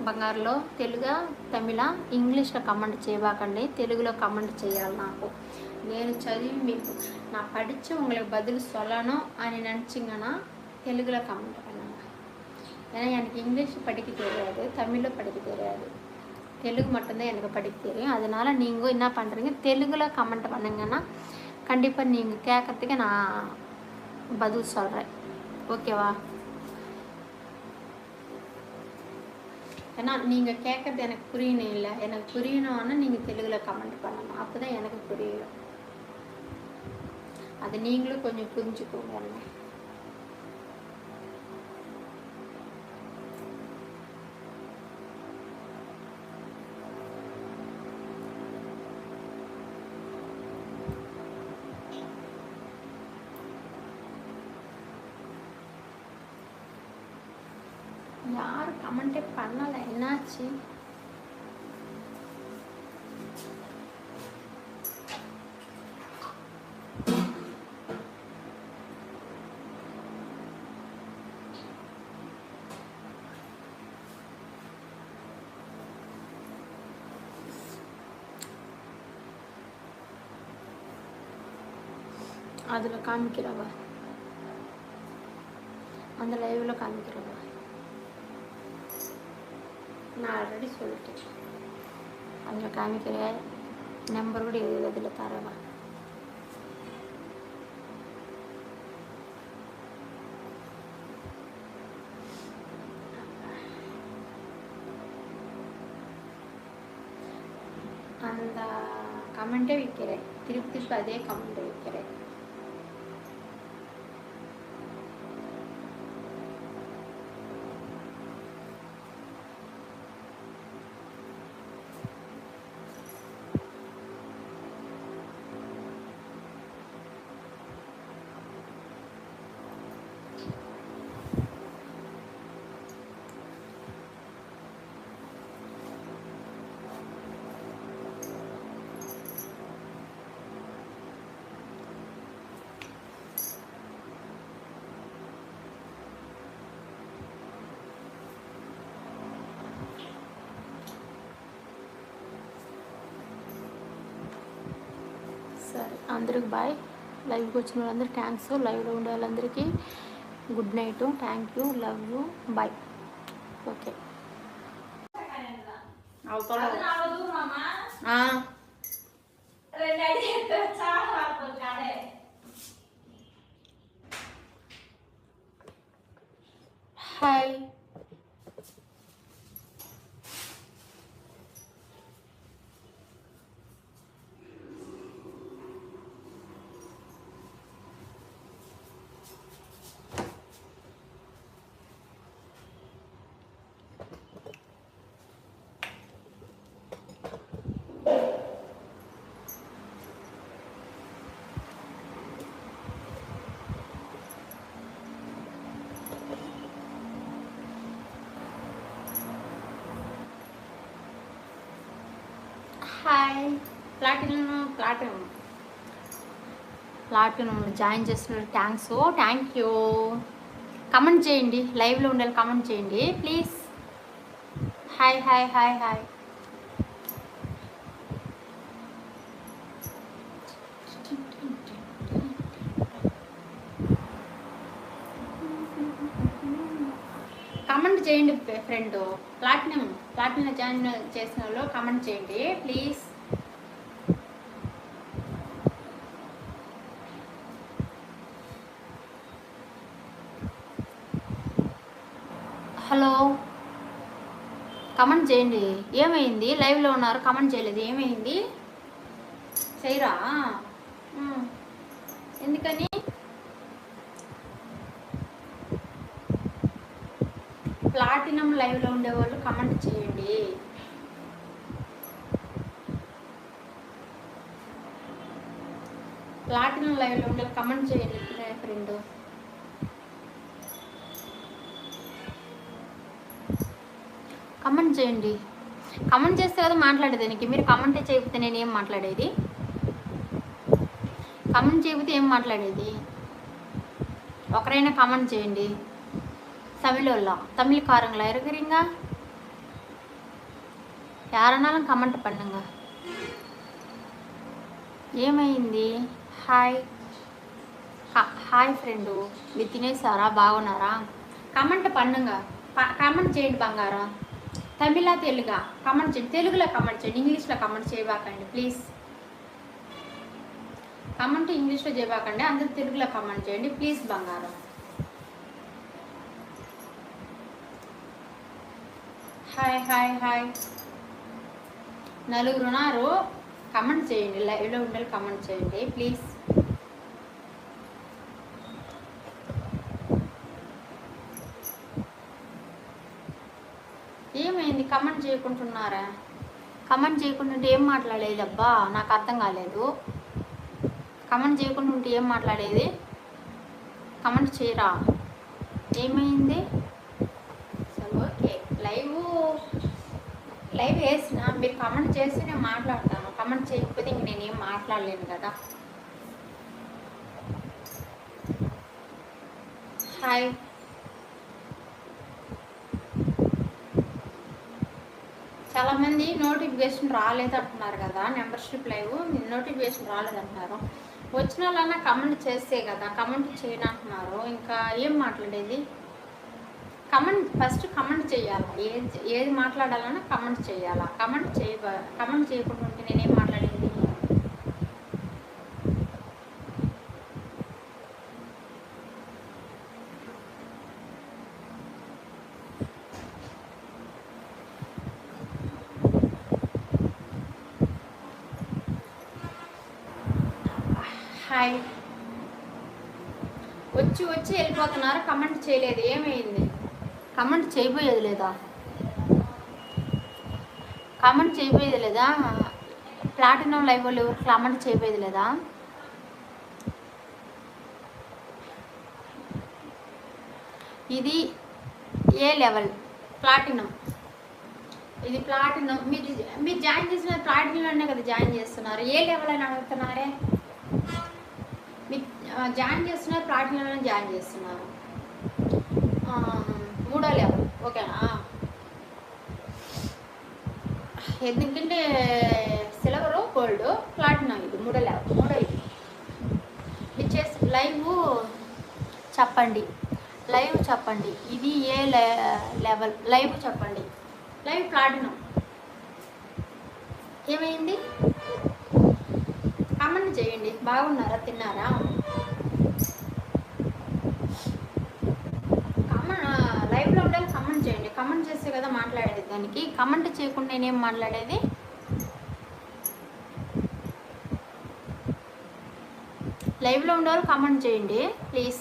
బంగారులో తెలుగా తమిళ? ఇంగ్లీష్లో కమెంట్ చేయబాకండి, తెలుగులో కమెంట్ చేయాలి. నాకు నేను చదివి మీకు நான் படித்து உங்களுக்கு பதில் சொல்லணும் అని நினச்சிங்கன்னா தெலுங்குல கமெண்ட் பண்ணுங்க. ஏன்னா எனக்கு இங்கிலீஷ் படிக்க தெரியாது, தமிழில் படிக்க தெரியாது, தெலுங்கு மட்டும்தான் எனக்கு படிக்க தெரியும். அதனால் நீங்கள் என்ன பண்ணுறீங்க, தெலுங்குல கமெண்ட் பண்ணுங்கன்னா கண்டிப்பாக நீங்கள் கேட்குறதுக்கு நான் பதில் சொல்கிறேன். ஓகேவா? ஏன்னா நீங்கள் கேட்குறது எனக்கு புரியணும் இல்லை, எனக்கு புரியணும்னா நீங்கள் தெலுங்குல கமெண்ட் பண்ணணும், அப்போ தான் எனக்கு புரியும். அது நீங்களும் கொஞ்சம் புரிஞ்சுக்கோங்க. யாரும் கமெண்டே பண்ணலை, என்னாச்சு? அதில் காமிக்கிறவா, அந்த லைவில் காமிக்கிறவா? நான் ஆல்ரெடி சொல்லிட்டேன், அதில் காமிக்கிற நம்பர் கூட அதில் தரவா. அந்த கமெண்ட்டே வைக்கிறேன், திருப்பி அதே கமெண்ட் வைக்கிறேன். సరే, అందరికి బాయ్. లైవ్కి వచ్చిన వాళ్ళందరికీ థ్యాంక్స్, లైవ్లో ఉండే వాళ్ళందరికీ good night, thank you, love you, bye. Okay. Hi. Hi. Platinum join చేస్తున్నారు. Thank you. కమెంట్ చేయండి, లైవ్లో ఉండాలి, కమెంట్ చేయండి please. Hi hi hi hi. Comment చేయండి ఫ్రెండ్. ప్లాటినం జాయిన్ చేసిన వాళ్ళు కమెంట్ చేయండి ప్లీజ్. హలో, కమెంట్ చేయండి. ఏమైంది? లైవ్లో ఉన్నారు, కమెంట్ చేయలేదు, ఏమైంది? చేయరా? ఎందుకని? ప్లాటినం లైవ్లో ఉండేవాళ్ళు కమెంట్ చేయండి. ప్లాటినం లైవ్లో ఉండే కమెంట్ చేయండి ఫ్రెండ్. కమెంట్ చేయండి. కమెంట్ చేస్తే కదా మాట్లాడేదానికి. మీరు కమెంటే చేయకపోతే నేను ఏం మాట్లాడేది? కమెంట్ చేయకపోతే ఏం మాట్లాడేది? ఒకరైనా కమెంట్ చేయండి. தமிழ் காரங்களா இருக்கிறீங்க? யாரனாலும் కమెంట్ பண்ணுங்க. ఏమైంది? హాయ్ ఫ్రెండు, మీరు తినేసారా? బాగున్నారా? కమెంట్ பண்ணுங்க. కమెంట్ చేయండి బంగారం. తమిళ తెలుగా కమెంట్ చేయండి. తెలుగులో కమెంట్ చేయండి, ఇంగ్లీష్లో కమెంట్ చేయబాకండి ప్లీజ్. కమెంట్ ఇంగ్లీష్లో చేయబాకండి, అందరూ తెలుగులో కమెంట్ చేయండి ప్లీజ్ బంగారం. Hi hi hi. నలుగురు ఉన్నారు, కమెంట్ చేయండి. లైవ్లో ఉండాలి, కమెంట్ చేయండి ప్లీజ్. ఏమైంది? కమెంట్ చేయకుంటున్నారా? కమెంట్ చేయకుండా ఏం మాట్లాడేది? అబ్బా, నాకు అర్థం కాలేదు. కమెంట్ చేయకుండా ఉంటే ఏం మాట్లాడేది? కమెంట్ చేయరా? ఏమైంది? సరే ఓకే. లైవ్ వేసిన మీరు కమెంట్ చేసి నేను మాట్లాడతాను. కమెంట్ చేయకపోతే ఇంక నేనేం మాట్లాడలేను కదా. హాయ్. చాలామంది నోటిఫికేషన్ రాలేదంటున్నారు కదా, మెంబర్షిప్ లైవ్ నోటిఫికేషన్ రాలేదంటున్నారు. వచ్చిన వాళ్ళన్నా కమెంట్ చేస్తే కదా, కమెంట్ చేయనంటున్నారు. ఇంకా ఏం మాట్లాడేది? ఫస్ట్ కమెంట్ చేయాలి. ఏది మాట్లాడాలన్నా కమెంట్ చేయాలా? కమెంట్ చేయకుండా ఉంటే నేనేం మాట్లాడేది? హాయ్. వచ్చి వెళ్ళిపోతున్నారు, కమెంట్ చేయలేదు. ఏమైంది? కమెంట్ చేయబోయేది లేదా? కమెంట్ చేయబోయేది లేదా? ప్లాటినం లైవ్ వాళ్ళు ఎవరు కమెంట్ చేయబోయేది లేదా? ఇది ఏ లెవెల్? ప్లాటినం. ఇది ప్లాటినం. మీరు జాయిన్ చేసిన ప్లాటినంలోనే కదా జాయిన్ చేస్తున్నారు. ఏ లెవెల్ అని అడుగుతున్నారే? మీరు జాయిన్ చేస్తున్నారు, ప్లాటినంలోనే జాయిన్ చేస్తున్నారు. 3వ లెవెల్ ఓకేనా? ఎందుకంటే సిల్వర్, గోల్డ్, ప్లాటినం ఇది 3వ లెవెల్. ఇది మీరు చేసి లైవ్ చెప్పండి. ఇది ఏ లెవెల్? లైవ్ చెప్పండి. Live platinum. ఏమైంది? కమెంట్ చేయండి. బాగున్నారా? తిన్నారా? లైవ్లో ఉండాలి, కమెంట్ చేయండి. కమెంట్ చేస్తే కదా మాట్లాడేది. దానికి కమెంట్ చేయకుండా నేనేం మాట్లాడేది? లైవ్లో ఉండేవాళ్ళు కమెంట్ చేయండి ప్లీజ్.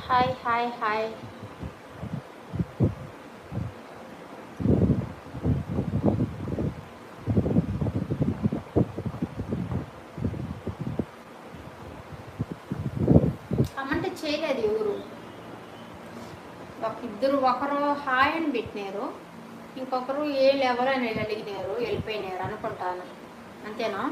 Hi hi hi. చేయలేదు ఎవరు. ఒకరు హాయ్ అని పెట్టినారు, ఇంకొకరు ఎవరు అని అడిగినారు, వెళ్ళిపోయినారు అనుకుంటాను. అంతేనా?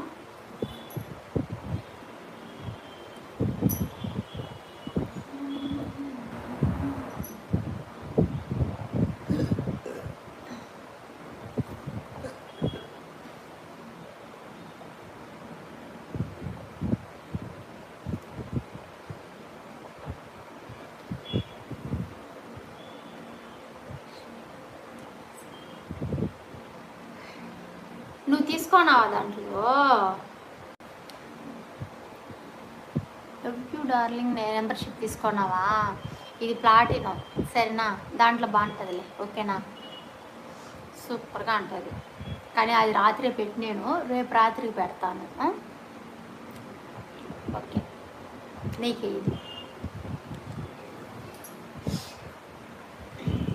నువ్వు తీసుకున్నావా దాంట్లో? లవ్ యూ డార్లింగ్ మెంబర్షిప్ తీసుకున్నావా? ఇది ప్లాటినం, సరేనా? దాంట్లో బాగుంటుందిలే, ఓకేనా? సూపర్గా ఉంటుంది. కానీ అది రాత్రి పెట్టినాను, రేపు రాత్రికి పెడతాను. ఓకే, నీకే ఇది.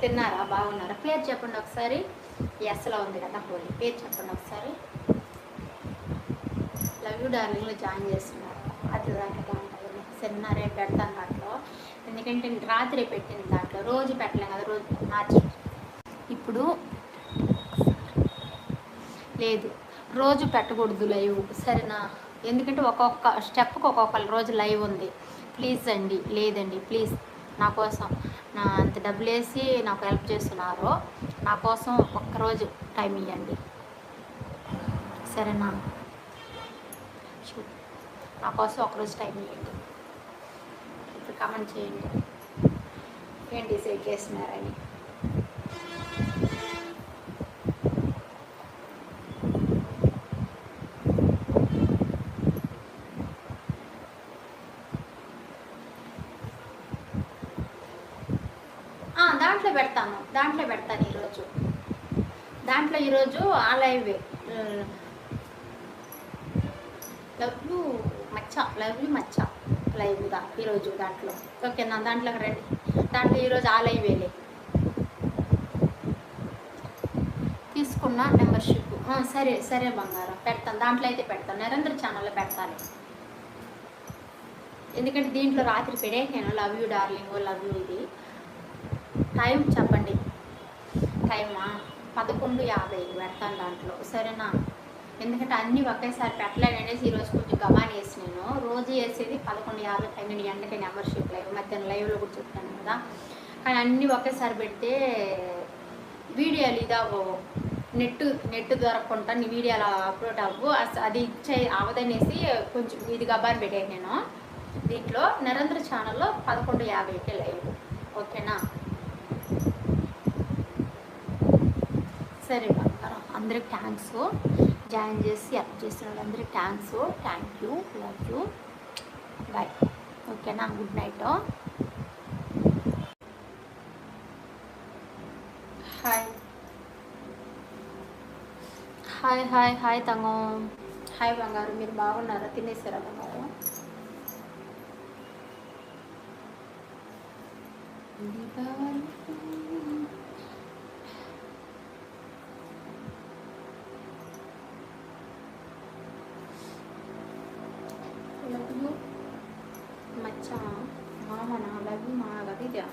తిన్నారా? బాగున్నారా? పేరు చెప్పండి ఒకసారి. ఎస్లో ఉంది కదా హోలీ, పేరు చెప్పండి ఒకసారి. లవ్ యూ డార్లింగ్లో జాయిన్ చేస్తున్నారు, అది దాంట్లో బాగుంటుంది, సరేనా? రేపు పెడతాను దాంట్లో, ఎందుకంటే రాత్రి పెట్టింది దాంట్లో, రోజు పెట్టలేం కదా, రోజు మార్చి. ఇప్పుడు లేదు, రోజు పెట్టకూడదు లైవ్, సరేనా? ఎందుకంటే ఒక్కొక్క స్టెప్కి ఒక్కొక్క రోజు లైవ్ ఉంది. ప్లీజ్ అండి, లేదండి ప్లీజ్, నా కోసం నా అంత డబ్బులు వేసి నాకు హెల్ప్ చేస్తున్నారు, నా కోసం ఒక్కరోజు టైం ఇవ్వండి, సరేనా? నా కోసం ఒకరోజు టైం ఇవ్వండి. ఇప్పుడు కామెంట్ చేయండి ఏం డిసైడ్ చేస్తున్నారని. దాంట్లో పెడతాను ఈరోజు ఆ లైవే. లవ్ యూ మచ్చ లైవ్ ఈరోజు దాంట్లో, ఓకేనా? దాంట్లోకి రండి, దాంట్లో ఈరోజు ఆ లైవేలే తీసుకున్న మెంబర్షిప్. సరే బంగారం, పెడతాను, దాంట్లో అయితే పెడతాను, నిరంతర ఛానల్లో పెడతాను. ఎందుకంటే దీంట్లో రాత్రి పెడేసాను love you darling, love you. ఇది టైం చెప్పండి, టైమా 11:50 పెడతాను దాంట్లో, సరేనా? ఎందుకంటే అన్నీ ఒకేసారి పెట్టలేననేసి ఈరోజు కొంచెం గమాన్ వేసి, నేను రోజు వేసేది 11:50 12 గంటలకి మెంబర్షిప్ లైవ్, మధ్యాహ్నం లైవ్లో కూడా చెప్తాను కదా. కానీ అన్నీ ఒకేసారి పెడితే వీడియోలు ఇదావు, నెట్ దొరకకుండా నీ వీడియోలు అప్లోడ్ అవ్వు, అది అవదనేసి కొంచెం ఇది గబాన్ పెట్టాను నేను. దీంట్లో నిరంతర ఛానల్లో 11:50కి లైవ్, ఓకేనా? సరే బంగారం, అందరికి థ్యాంక్స్, జాయిన్ చేసి హెల్ప్ చేసిన వాళ్ళందరికీ thanks, thank you, love you, bye, ఓకేనా? Good night. హాయ్ తంగం, హాయ్ బంగారు, మీరు బాగున్నారా? తినేసారా బంగారు? లవ్ యూ మచ్చ మామనా, లవ్ యూ మా గదిదా.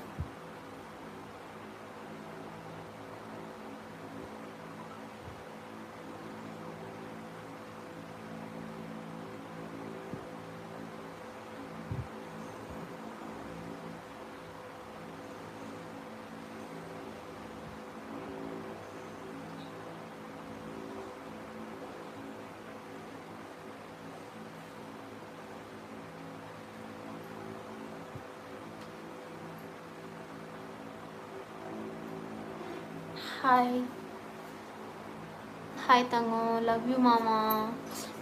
హాయ్ తంగు, లవ్ యూ మామా,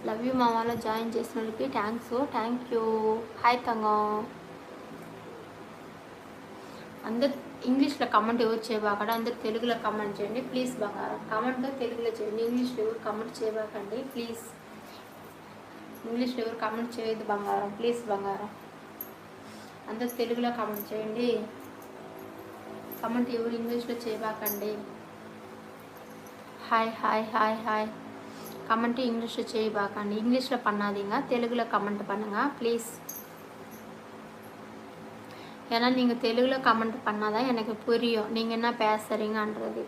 లవ్ యూ మామాలో జాయిన్ చేసిన వాళ్ళకి థ్యాంక్స్, థ్యాంక్ యూ. హాయ్ తంగు, అందరు ఇంగ్లీష్లో కమెంట్ ఎవరు చేయబాకండి, అందరు తెలుగులో కమెంట్ చేయండి ప్లీజ్ బంగారం. కమెంట్ తెలుగులో చేయండి, ఇంగ్లీష్లో ఎవరు కమెంట్ చేయబాకండి ప్లీజ్. ఇంగ్లీష్లో ఎవరు కమెంట్ చేయొద్దు బంగారం, ప్లీజ్ బంగారం. అందరు తెలుగులో కమెంట్ చేయండి, కమెంట్ ఎవరు ఇంగ్లీష్లో చేయబాకండి. హాయ్ కమెంట్ ఇంగ్లీష్లో చేయబాకండి, ఇంగ్లీష్లో పన్నాదిగా తెలుగులో కమెంట్ పన్నగా ప్లీజ్. ஏன்னா நீங்கள் தெலுங்கில் கமெண்ட் பண்ணாதான் எனக்கு புரியும் நீங்கள் என்ன பேசுகிறீங்கன்றது.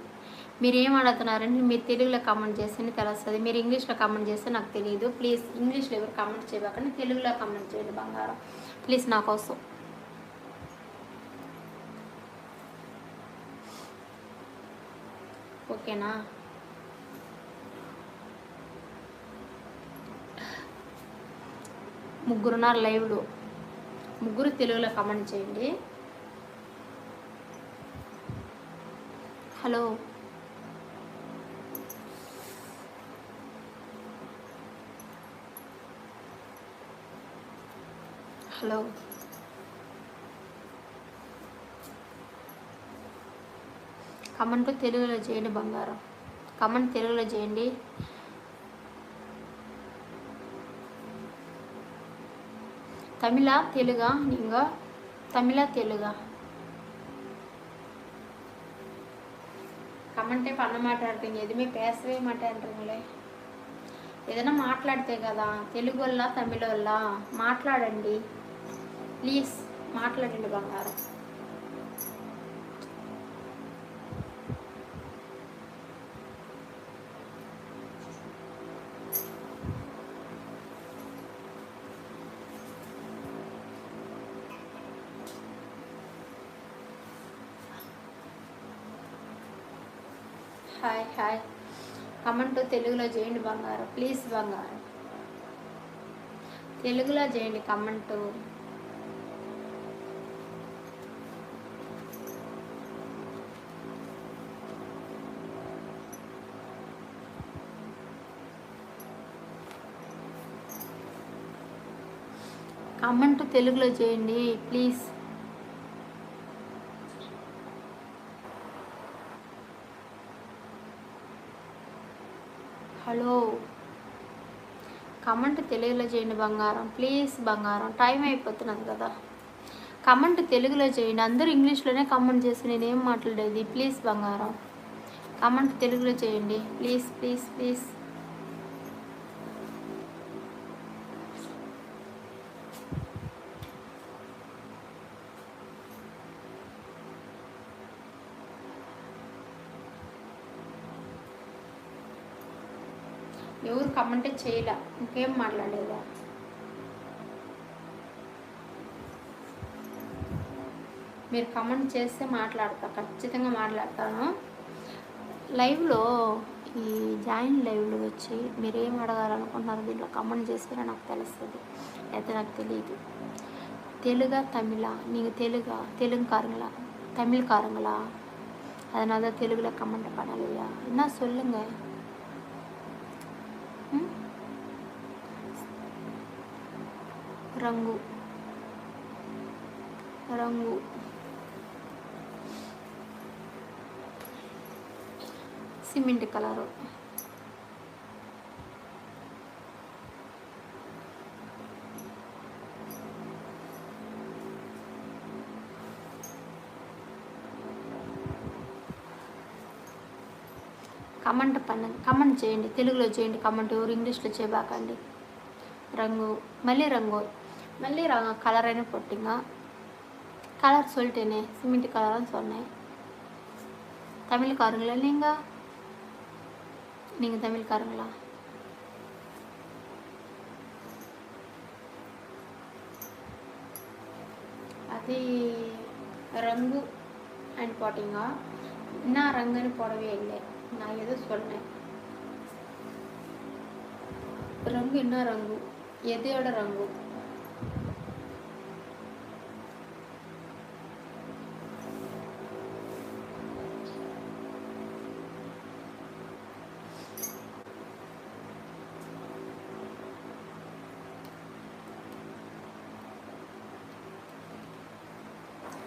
మీరు ఏం అడుగుతున్నారంటే మీరు తెలుగులో కామెంట్ చేస్తేనే తెలుస్తుంది. మీరు ఇంగ్లీష్లో కామెంట్ చేస్తే నాకు తెలియదు. ప్లీజ్ ఇంగ్లీష్లో ఎవరు కామెంట్ చేయకండి, తెలుగులో కామెంట్ చేయండి బంగారం ప్లీజ్ నా కోసం. ఓకేనా? ముగ్గురున్నారు లైవ్లో, ముగ్గురు తెలుగులో కామెంట్ చేయండి. హలో హలో కమెంట్ తెలుగులో చేయండి బంగారం, కమెంట్ తెలుగులో చేయండి. తమిళ తెలుగా நீங்க తమిళ తెలుగా కమెంటే పన్న మాట్లాడుతుంది, ఎదుమే పేసవే మాట్లాడుతుందిలే. ఏదైనా మాట్లాడితే కదా తెలుగు వల్ల తమిళ వల్ల మాట్లాడండి ప్లీజ్, మాట్లాడండి బంగారం. హాయ్ హాయ్, కమెంట్ తెలుగులో చేయండి బంగారం ప్లీజ్, బంగారం తెలుగులో చేయండి కమెంట్. కమెంట్ తెలుగులో చేయండి ప్లీజ్. హలో, కమెంట్ తెలుగులో చేయండి బంగారం ప్లీజ్, బంగారం టైం అయిపోతున్నది కదా. కమెంట్ తెలుగులో చేయండి, అందరూ ఇంగ్లీష్లోనే కమెంట్ చేసి నేనేం మాట్లాడేది. ప్లీజ్ బంగారం కమెంట్ తెలుగులో చేయండి ప్లీజ్ ప్లీజ్ ప్లీజ్. ఎవరు కమెంటే చేయలే, ఇంకేం మాట్లాడేదా. మీరు కమెంట్ చేస్తే మాట్లాడతా, ఖచ్చితంగా మాట్లాడతాను. లైవ్లో ఈ జాయిన్ లైవ్లో వచ్చి మీరు ఏం అడగాలనుకుంటున్నారు దీంట్లో కమెంట్ చేస్తే నాకు తెలుస్తుంది, అయితే నాకు తెలియదు. తెలుగా తమిళ, நீங்கள் தெலுங்குக்காரங்களா தமிழ்காரங்களா, அதனால தான் தெலுங்கில் கமெண்ட் பண்ணலையா, என்ன சொல்லுங்க. రంగు రంగు సిమెంట్ కలరు, కమెంట్ పన్నండి, కమెంట్ చేయండి తెలుగులో చేయండి కమెంట్, ఎవరు ఇంగ్లీష్లో చేయబాకండి. రంగు మళ్ళీ రంగు మళ్ళీ கலர் என்ன போட்டிங்க, கலர் சொல்லிட்டேனே சிமெண்ட் கலர்னு சொன்னேன். தமிழ்காரங்களா நீங்கள் தமிழ்காரங்களா? అది రంగు అని పోட்டிங்க, என்ன రంగుని போடவே இல்லை, நான் ஏதோ சொன்னேன். రంగు என்ன రంగు, ఎదోడ రంగు.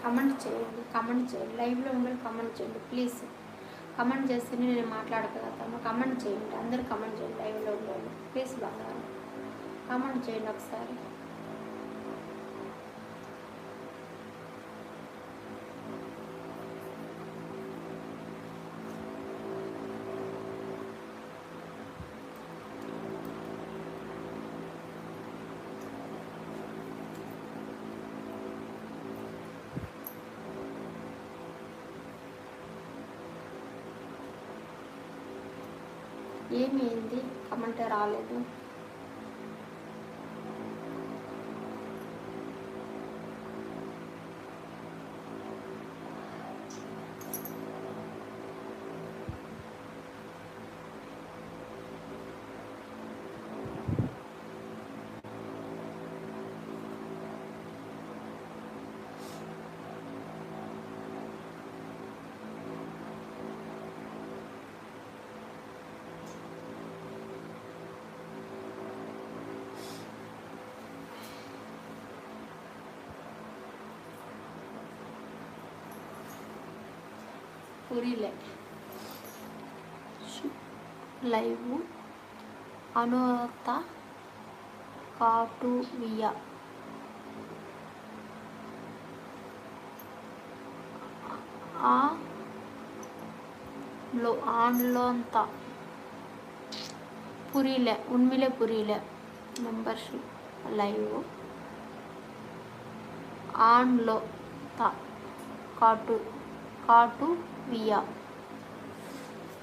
కమెంట్ చేయండి, కమెంట్ చేయండి లైవ్లో ఉండాలి, కమెంట్ చేయండి ప్లీజ్. కమెంట్ చేస్తేనే నేను మాట్లాడగలుగుతాను. కమెంట్ చేయండి, అందరూ కమెంట్ చేయండి లైవ్లో ఉండాలి ప్లీజ్ బంగారం, కమెంట్ చేయండి ఒకసారి. ఏమైంది కమెంట్ రాలేదు? புரியல. லைவ் அனுதா காட்டுவியா ஆன்லோந்தா புரியல, உண்மையிலே புரியல. மெம்பர்ஷிப் லைவ் ஆன்லோந்தா காட்டுவியா.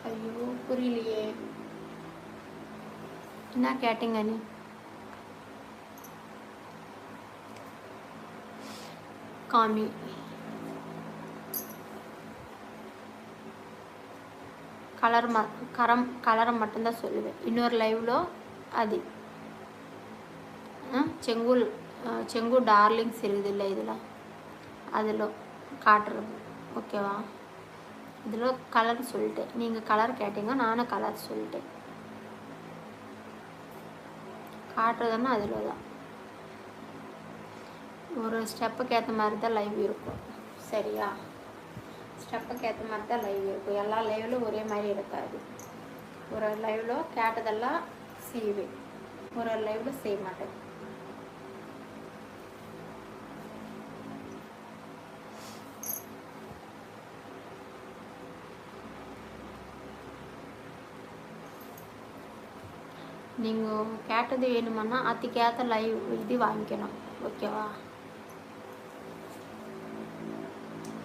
ஐயோ புரியலையே, என்ன கேட்டீங்க நீ? காமி கலரை மட்டும்தான் சொல்லுவேன். இன்னொரு லைவ்లో అది చెంగు డార్లింగ్స్ இருக்குதுல்ல இதில், அதில் காட்டுறது. ஓகேவா? இதில் கலர் சொல்லிட்டேன், நீங்கள் கலர் கேட்டீங்க, நானும் கலர் சொல்லிட்டேன். காட்டுறதுன்னா அதில் தான் ஒரு ஸ்டெப்புக்கு ஏற்ற மாதிரி தான் லைவ் இருக்கும். சரியா? ஸ்டெப்புக்கு ஏற்ற மாதிரி தான் லைவ் இருக்கும். எல்லா லைவ்லும் ஒரே மாதிரி இருக்காது. ஒரு லைவில் கேட்டதெல்லாம் செய்வேன், ஒரு லைவில் செய்ய மாட்டேன். நீங்கள் கேட்டது வேணுமன்னா அதுக்கேற்ற லைவ் இது வாங்கிக்கணும். ஓகேவா?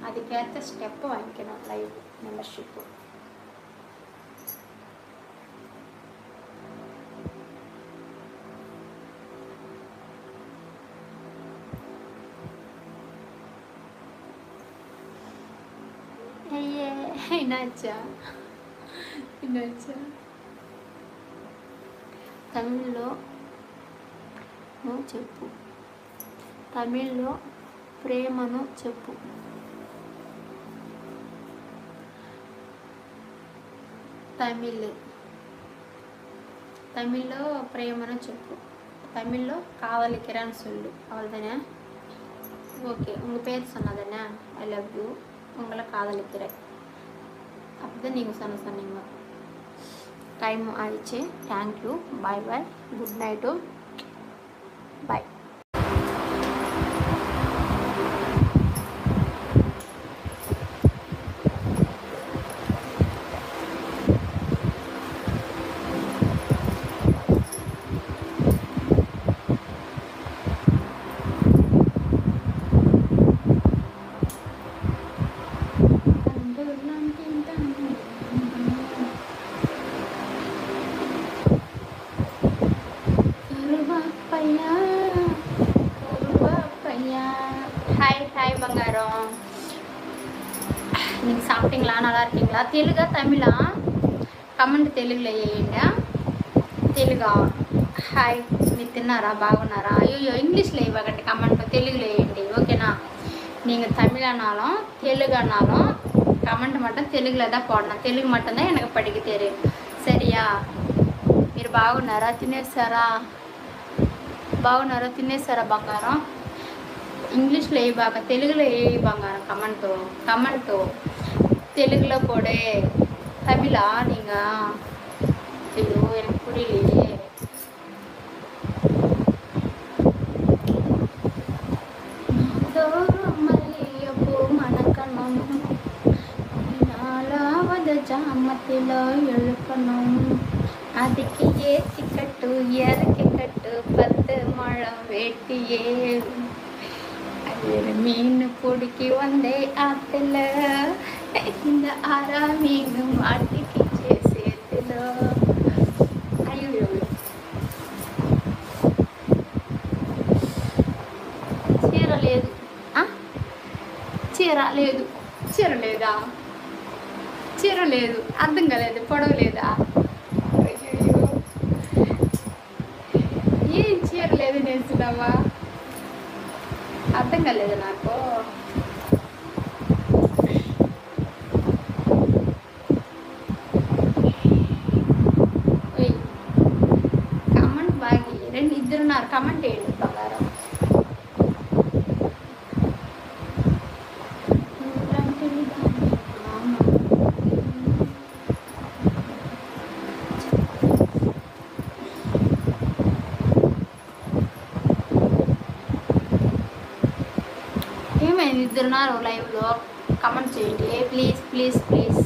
அதுக்கேற்ற ஸ்டெப்பு வாங்கிக்கணும். லைவ் மெம்பர்ஷிப்பு என்னாச்சா? తమిళ్లో చెప్పు, తమిళ్లో ప్రేమను చెప్పు. தமிழ்లో ప్రేమను చెప్పు. தமிழ்లో காதலிக்கிறேன்னு சொல்லு. அவ்வளோதானே? ஓகே, உங்கள் பேர் சொன்னதானே? ஐ லவ் யூ, உங்களை காதலிக்கிறேன், அப்படிதான் நீங்கள் சொன்னீங்க. டைம் ஆயிடுச்சு. தேங்க்யூ, பாய் பாய், குட் நைட்டு, பாய். ஹாய் பங்காரம், நீங்கள் சாப்பிட்டீங்களா? நல்லா இருக்கீங்களா? தெலுங்கா தமிழா? కమెంట్ తెలుగులో వేయండి. తెలుగా? హాయ్, మీరు తిన్నారా? బాగున్నారా? అయ్యో ఇంగ్లీష్లో ఇవ్వకండి, కమెంట్ తెలుగులో వేయండి. ఓకేనా? நீங்கள் தமிழானாலும் தெலுங்கானாலும் கமெண்ட் மட்டும் தெலுங்கில் தான் போடணும். தெலுங்கு மட்டும்தான் எனக்கு படிக்க தெரியும். சரியா? మీరు బాగున్నారా? తినేసారా? బాగున్నారా? తినేసారా బంగారం? ఇంగ్లీష్లో ఏ బాగా, తెలుగులో ఏ బంగారం? కమెంటు తెలుగులో పోడే. தமிழா நீங்கள்? ஐயோ எனக்கு புரியலையே. మల్లెపూ మనకనం నాలావద జామతిలో எழுக்கணும். அதுக்கு ஏற்றி கட்டு இறக்கி கட்டு 10 முழம் வேட்டியே. அது மீன் பிடிக்கி வந்தே ஆத்துல, இந்த 6 மீன் மாட்டிக்கிச்சே சேத்துல. లేదు, చీర లేదు, చీర లేదా, చీర లేదు, అర్థం కాలేదు, పొడవు లేదా, ఏం చీర లేదు నేర్చున్నావా, అర్థం కాలేదు నాకు. కమెంట్ బాగి రెండు ఇద్దరున్నారు, కమెంట్ వేయండి బంగారం. ఏమైంది ఇద్దరున్నారు లైవ్లో, కమెంట్ చేయండి ప్లీజ్ ప్లీజ్ ప్లీజ్.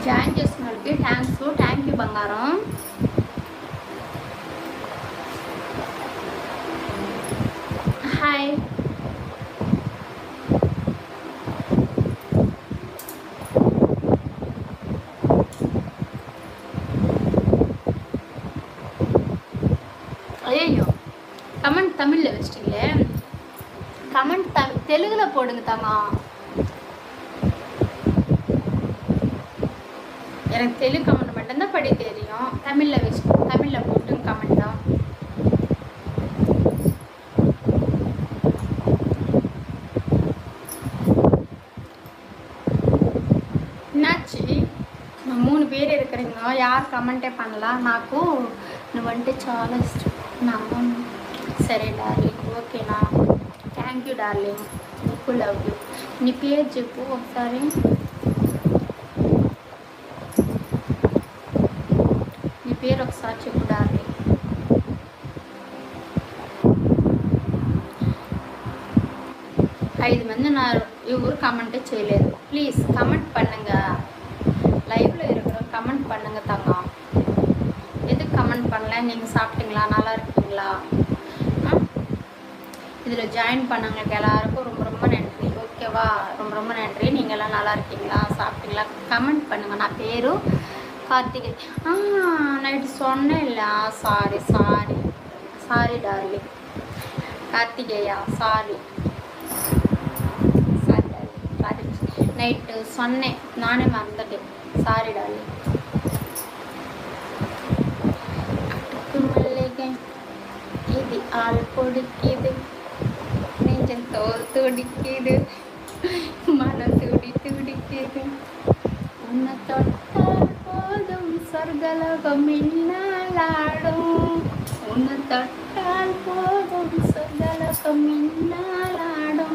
జాయిన్ చేసిన వాళ్ళకి థ్యాంక్ యూ బంగారం. హాయ్ ஐயோ கமெண்ட் தமிழில் வச்சிட்டிங்களே, கமெண்ட் தெலுங்கில் போடுங்க தாமா. எனக்கு தெலுங்கு கமெண்ட் மட்டும்தான் படி தெரியும், தமிழில் போட்டு கமெண்ட் தான். என்னாச்சு 3 பேர் இருக்கிறீங்க, யார் கமெண்టే பண்ணலாம். నాకు నువ్వంటే చాలా ఇష్టం నాకు. సరే డార్లింగ్, ఓకేనా, థ్యాంక్ యూ డార్లింగ్, నీకు లవ్ యూ. నీ పేరు చెప్పు ఒకసారి. నీ పేరు ఒకసారి చెప్పు డార్లింగ్. ఐదు మంది ఉన్నారు, ఎవరు కమెంటే చేయలేదు. ப்ளீஸ் கமெண்ட் பண்ணுங்க, லைவில் இருக்கிற கமெண்ட் பண்ணுங்க தங்கம். எதுக்கு கமெண்ட் பண்ணல, நீங்கள் சாப்பிட்டீங்களா, நல்லா இருக்கீங்களா, இதில் ஜாயின் பண்ணவங்களுக்கு எல்லாருக்கும் ரொம்ப ரொம்ப நன்றி, ஓகேவா, ரொம்ப ரொம்ப நன்றி. நீங்கள் எல்லாம் நல்லா இருக்கீங்களா, சாப்பிட்டீங்களா, கமெண்ட் பண்ணுங்கள். நான் பேரு கார்த்திகை. நைட்டு சொன்னேன் இல்லை, sorry sorry sorry darling, Karthikeya sorry sorry darling, sorry night சொன்னேன், நானே மறந்துட்டேன், சாரி டார்லிங். మల్లిగా ఇది ఆల్ పొడికిది నిజంతో తుడికిది మన తుడికిది ఉన్న తొట్ట పోదుం స్వర్గలోక మిన్నాలాడు, ఉన్న తొట్టాల్ పోదుం స్వర్గలోక మిన్నాలాడు,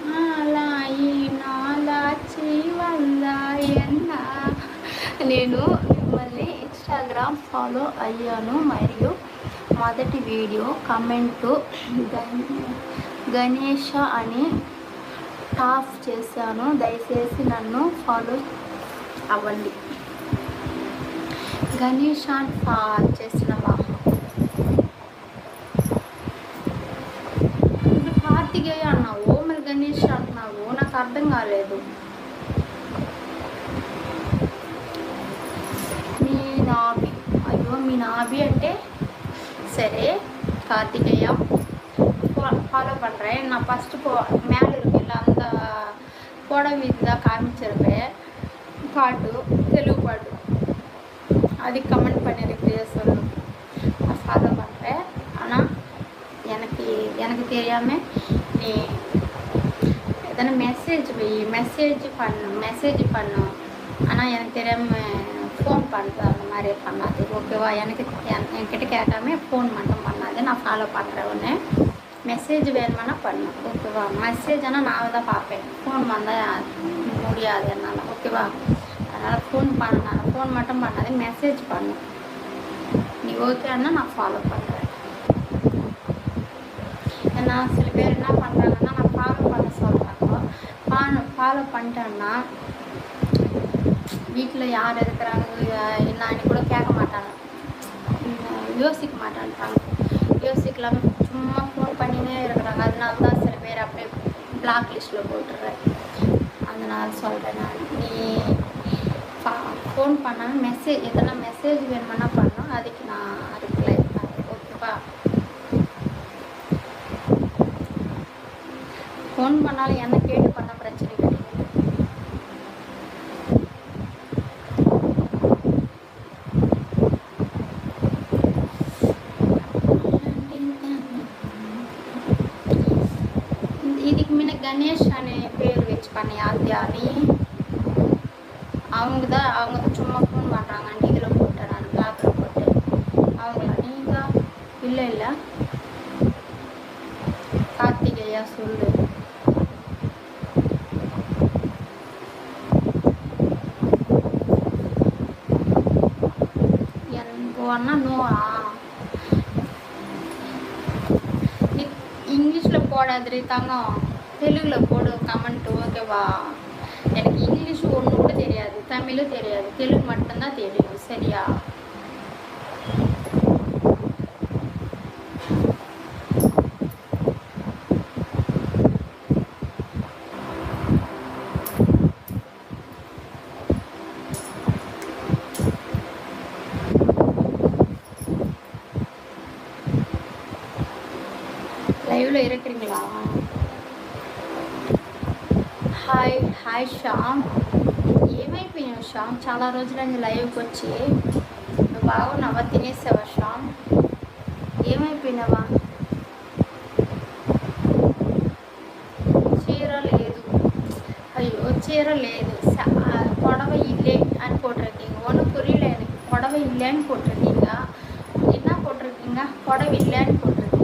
నాలాయి నాలాచి వందాయన్నా. నేను మిమ్మల్ని ఇన్స్టాగ్రామ్ ఫాలో అయ్యాను మరియు మొదటి వీడియో కమెంటు గణేష అని టాప్ చేశాను, దయచేసి నన్ను ఫాలో అవ్వండి. గణేష్ అని చేసినవా, కార్తికేయ అన్నావు మరి గణేష్ అంటున్నావు, నాకు అర్థం కాలేదు. నాభి, అయ్యో మీ నాభి అంటే சரி கார்த்திகேயா ஃபாலோ பண்ணுறேன். நான் ஃபஸ்ட்டு மேலே இருக்குல்ல அந்த புடவை தான் காமிச்சிருப்பேன், பாட்டு தெலுங்கு பாட்டு, அதுக்கு கமெண்ட் பண்ணியிருக்கிறியா சொல்லு. நான் ஃபாலோ பண்ணுறேன். ஆனால் எனக்கு தெரியாமல் நீ எதனா மெசேஜ் பண்ணும். ஆனால் எனக்கு தெரியாமல் ஃபோன் பண்ணுறது அந்த மாதிரி பண்ணாது, ஓகேவா. என்கிட்ட கேட்காம ஃபோன் மட்டும் பண்ணாது, நான் ஃபாலோ பண்ணுறேன். ஒன்று மெசேஜ் வேணுமானா பண்ணும், ஓகேவா. மெசேஜ் ஆனால் நான் தான் பார்ப்பேன், ஃபோன் வந்தால் முடியாது என்னால், ஓகேவா. அதனால் ஃபோன் மட்டும் பண்ணாது, மெசேஜ் பண்ணும். நீ ஓகேன்னா நான் ஃபாலோ பண்ணுறேன். ஏன்னா சில பேர் என்ன பண்ணுறாங்கன்னா, நான் ஃபாலோ பண்ண சொல்கிறாங்க, ஃபாலோ பண்ணிட்டேன்னா வீட்டில் யார் இருக்கிறாங்க என்னன்னு கூட கேட்க மாட்டாங்க. யோசிக்க மாட்டேன்ட்டாங்க. யோசிக்கலாம், சும்மா ஃபோன் பண்ணினே இருக்கிறாங்க. அதனால தான் சில பேர் அப்படியே பிளாக் லிஸ்ட்டில் போட்டுடுறேன். அதனால சொல்கிறேன் நான், நீ ஃபோன் பண்ணால் மெசேஜ் எதனா மெசேஜ் வேணுமென்னா பண்ணோம், அதுக்கு நான் ரிப்ளை பண்ணேன். ஓகேவா? ஃபோன் பண்ணாலும் என்ன கேட்டு பண்ண பிரச்சனை கிடையாது. இதுக்கு முன்ன கணேஷ் அண்ணே பேர் வச்சு பண்ணேன். ஆத்தியானி அவங்க தான் சும்மா ஃபோன் பண்ணுறாங்க. இதில் போட்டேன், நான் பிளாக்கில் போட்டேன். அவங்களா நீங்கள்? இல்லை கார்த்திகேயா சொல்லு. ஒன்னா நோவா இங்கிலீஷில் போடாது தங்கம், தெலுங்கில் போடு கமெண்ட். ஓகேவா? எனக்கு இங்கிலீஷ் ஒன்று கூட தெரியாது, தமிழும் தெரியாது, தெலுங்கு மட்டும்தான் தெரியும். சரியா? லைவ்ல இருக்கிறீங்களா? హాయ్ శ్యామ్, ఏమైపోయావు శ్యామ్? చాలా రోజులైంది లైవ్కి వచ్చి. నువ్వు బాగున్నావా? తినేసావా శ్యామ్? ఏమైపోయినావా? చీర లేదు. ஐயோ చీర లేదు, புடவை இல்லை అని போட்டிருக்கீங்க. ஒன்றும் புரியல எனக்கு. புடவை இல்லைன்னு போட்டிருக்கீங்க. என்ன போட்டிருக்கீங்க? புடவை இல்லைன்னு போட்டிருக்கீங்க.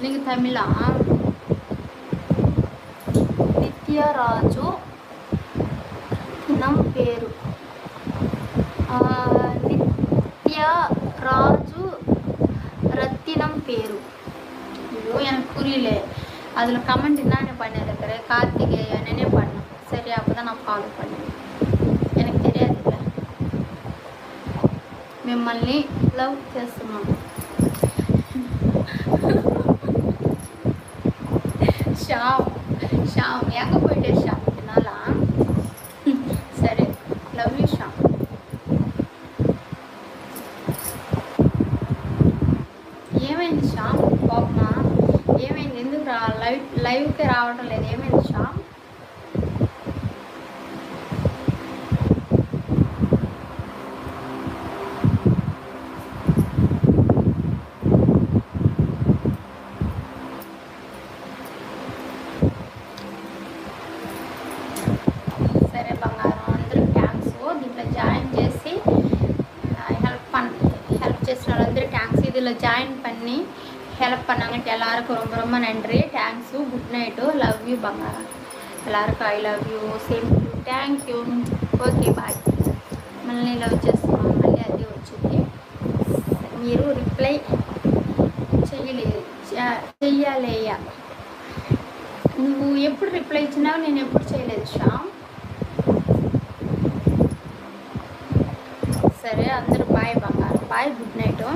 நீங்கள் தமிழா? నిత్యరాజు నమ్ పేరు. நித்யராஜு ரத்தினம் பேரு. ஐயோ எனக்கு புரியல. அதில் கமெண்ட் என்னென்ன பண்ணியிருக்கிறேன்? கார்த்திகேயனே பண்ணேன். சரி, அப்போ தான் நான் ஃபாலோ பண்ணுவேன். எனக்கு தெரியாதுல்ல. మిమ్మల్ని లవ్ చేస్తున్నాను. శ్యామ్ ఎక్కడ పోయితే శ్యామ్ తినాలా? సరే, లవ్ యూ శ్యామ్. ఏమైంది శ్యామ్? కోపమా? ఏమైంది? ఎందుకు లైవ్కి రావడం లేదు? ఏమైంది శ్యామ్? இதில் ஜாயின் பண்ணி ஹெல்ப் பண்ணாங்கன்ட்டு எல்லாருக்கும் ரொம்ப ரொம்ப நன்றி. Thanks. Good night. Love you బంగారం. எல்லாருக்கும் I love you. Same to you. Thank you. Okay bye. మళ్ళీ లవ్ చేస్తున్నాం. మళ్ళీ అది వచ్చింది. మీరు రిప్లై చెయ్యాలేయా? నువ్వు ఎప్పుడు రిప్లై ఇచ్చినావు? నేను ఎప్పుడు చేయలేదు శ్యామ్. సరే, అందరూ బాయ్ బంగారం. Bye, good night.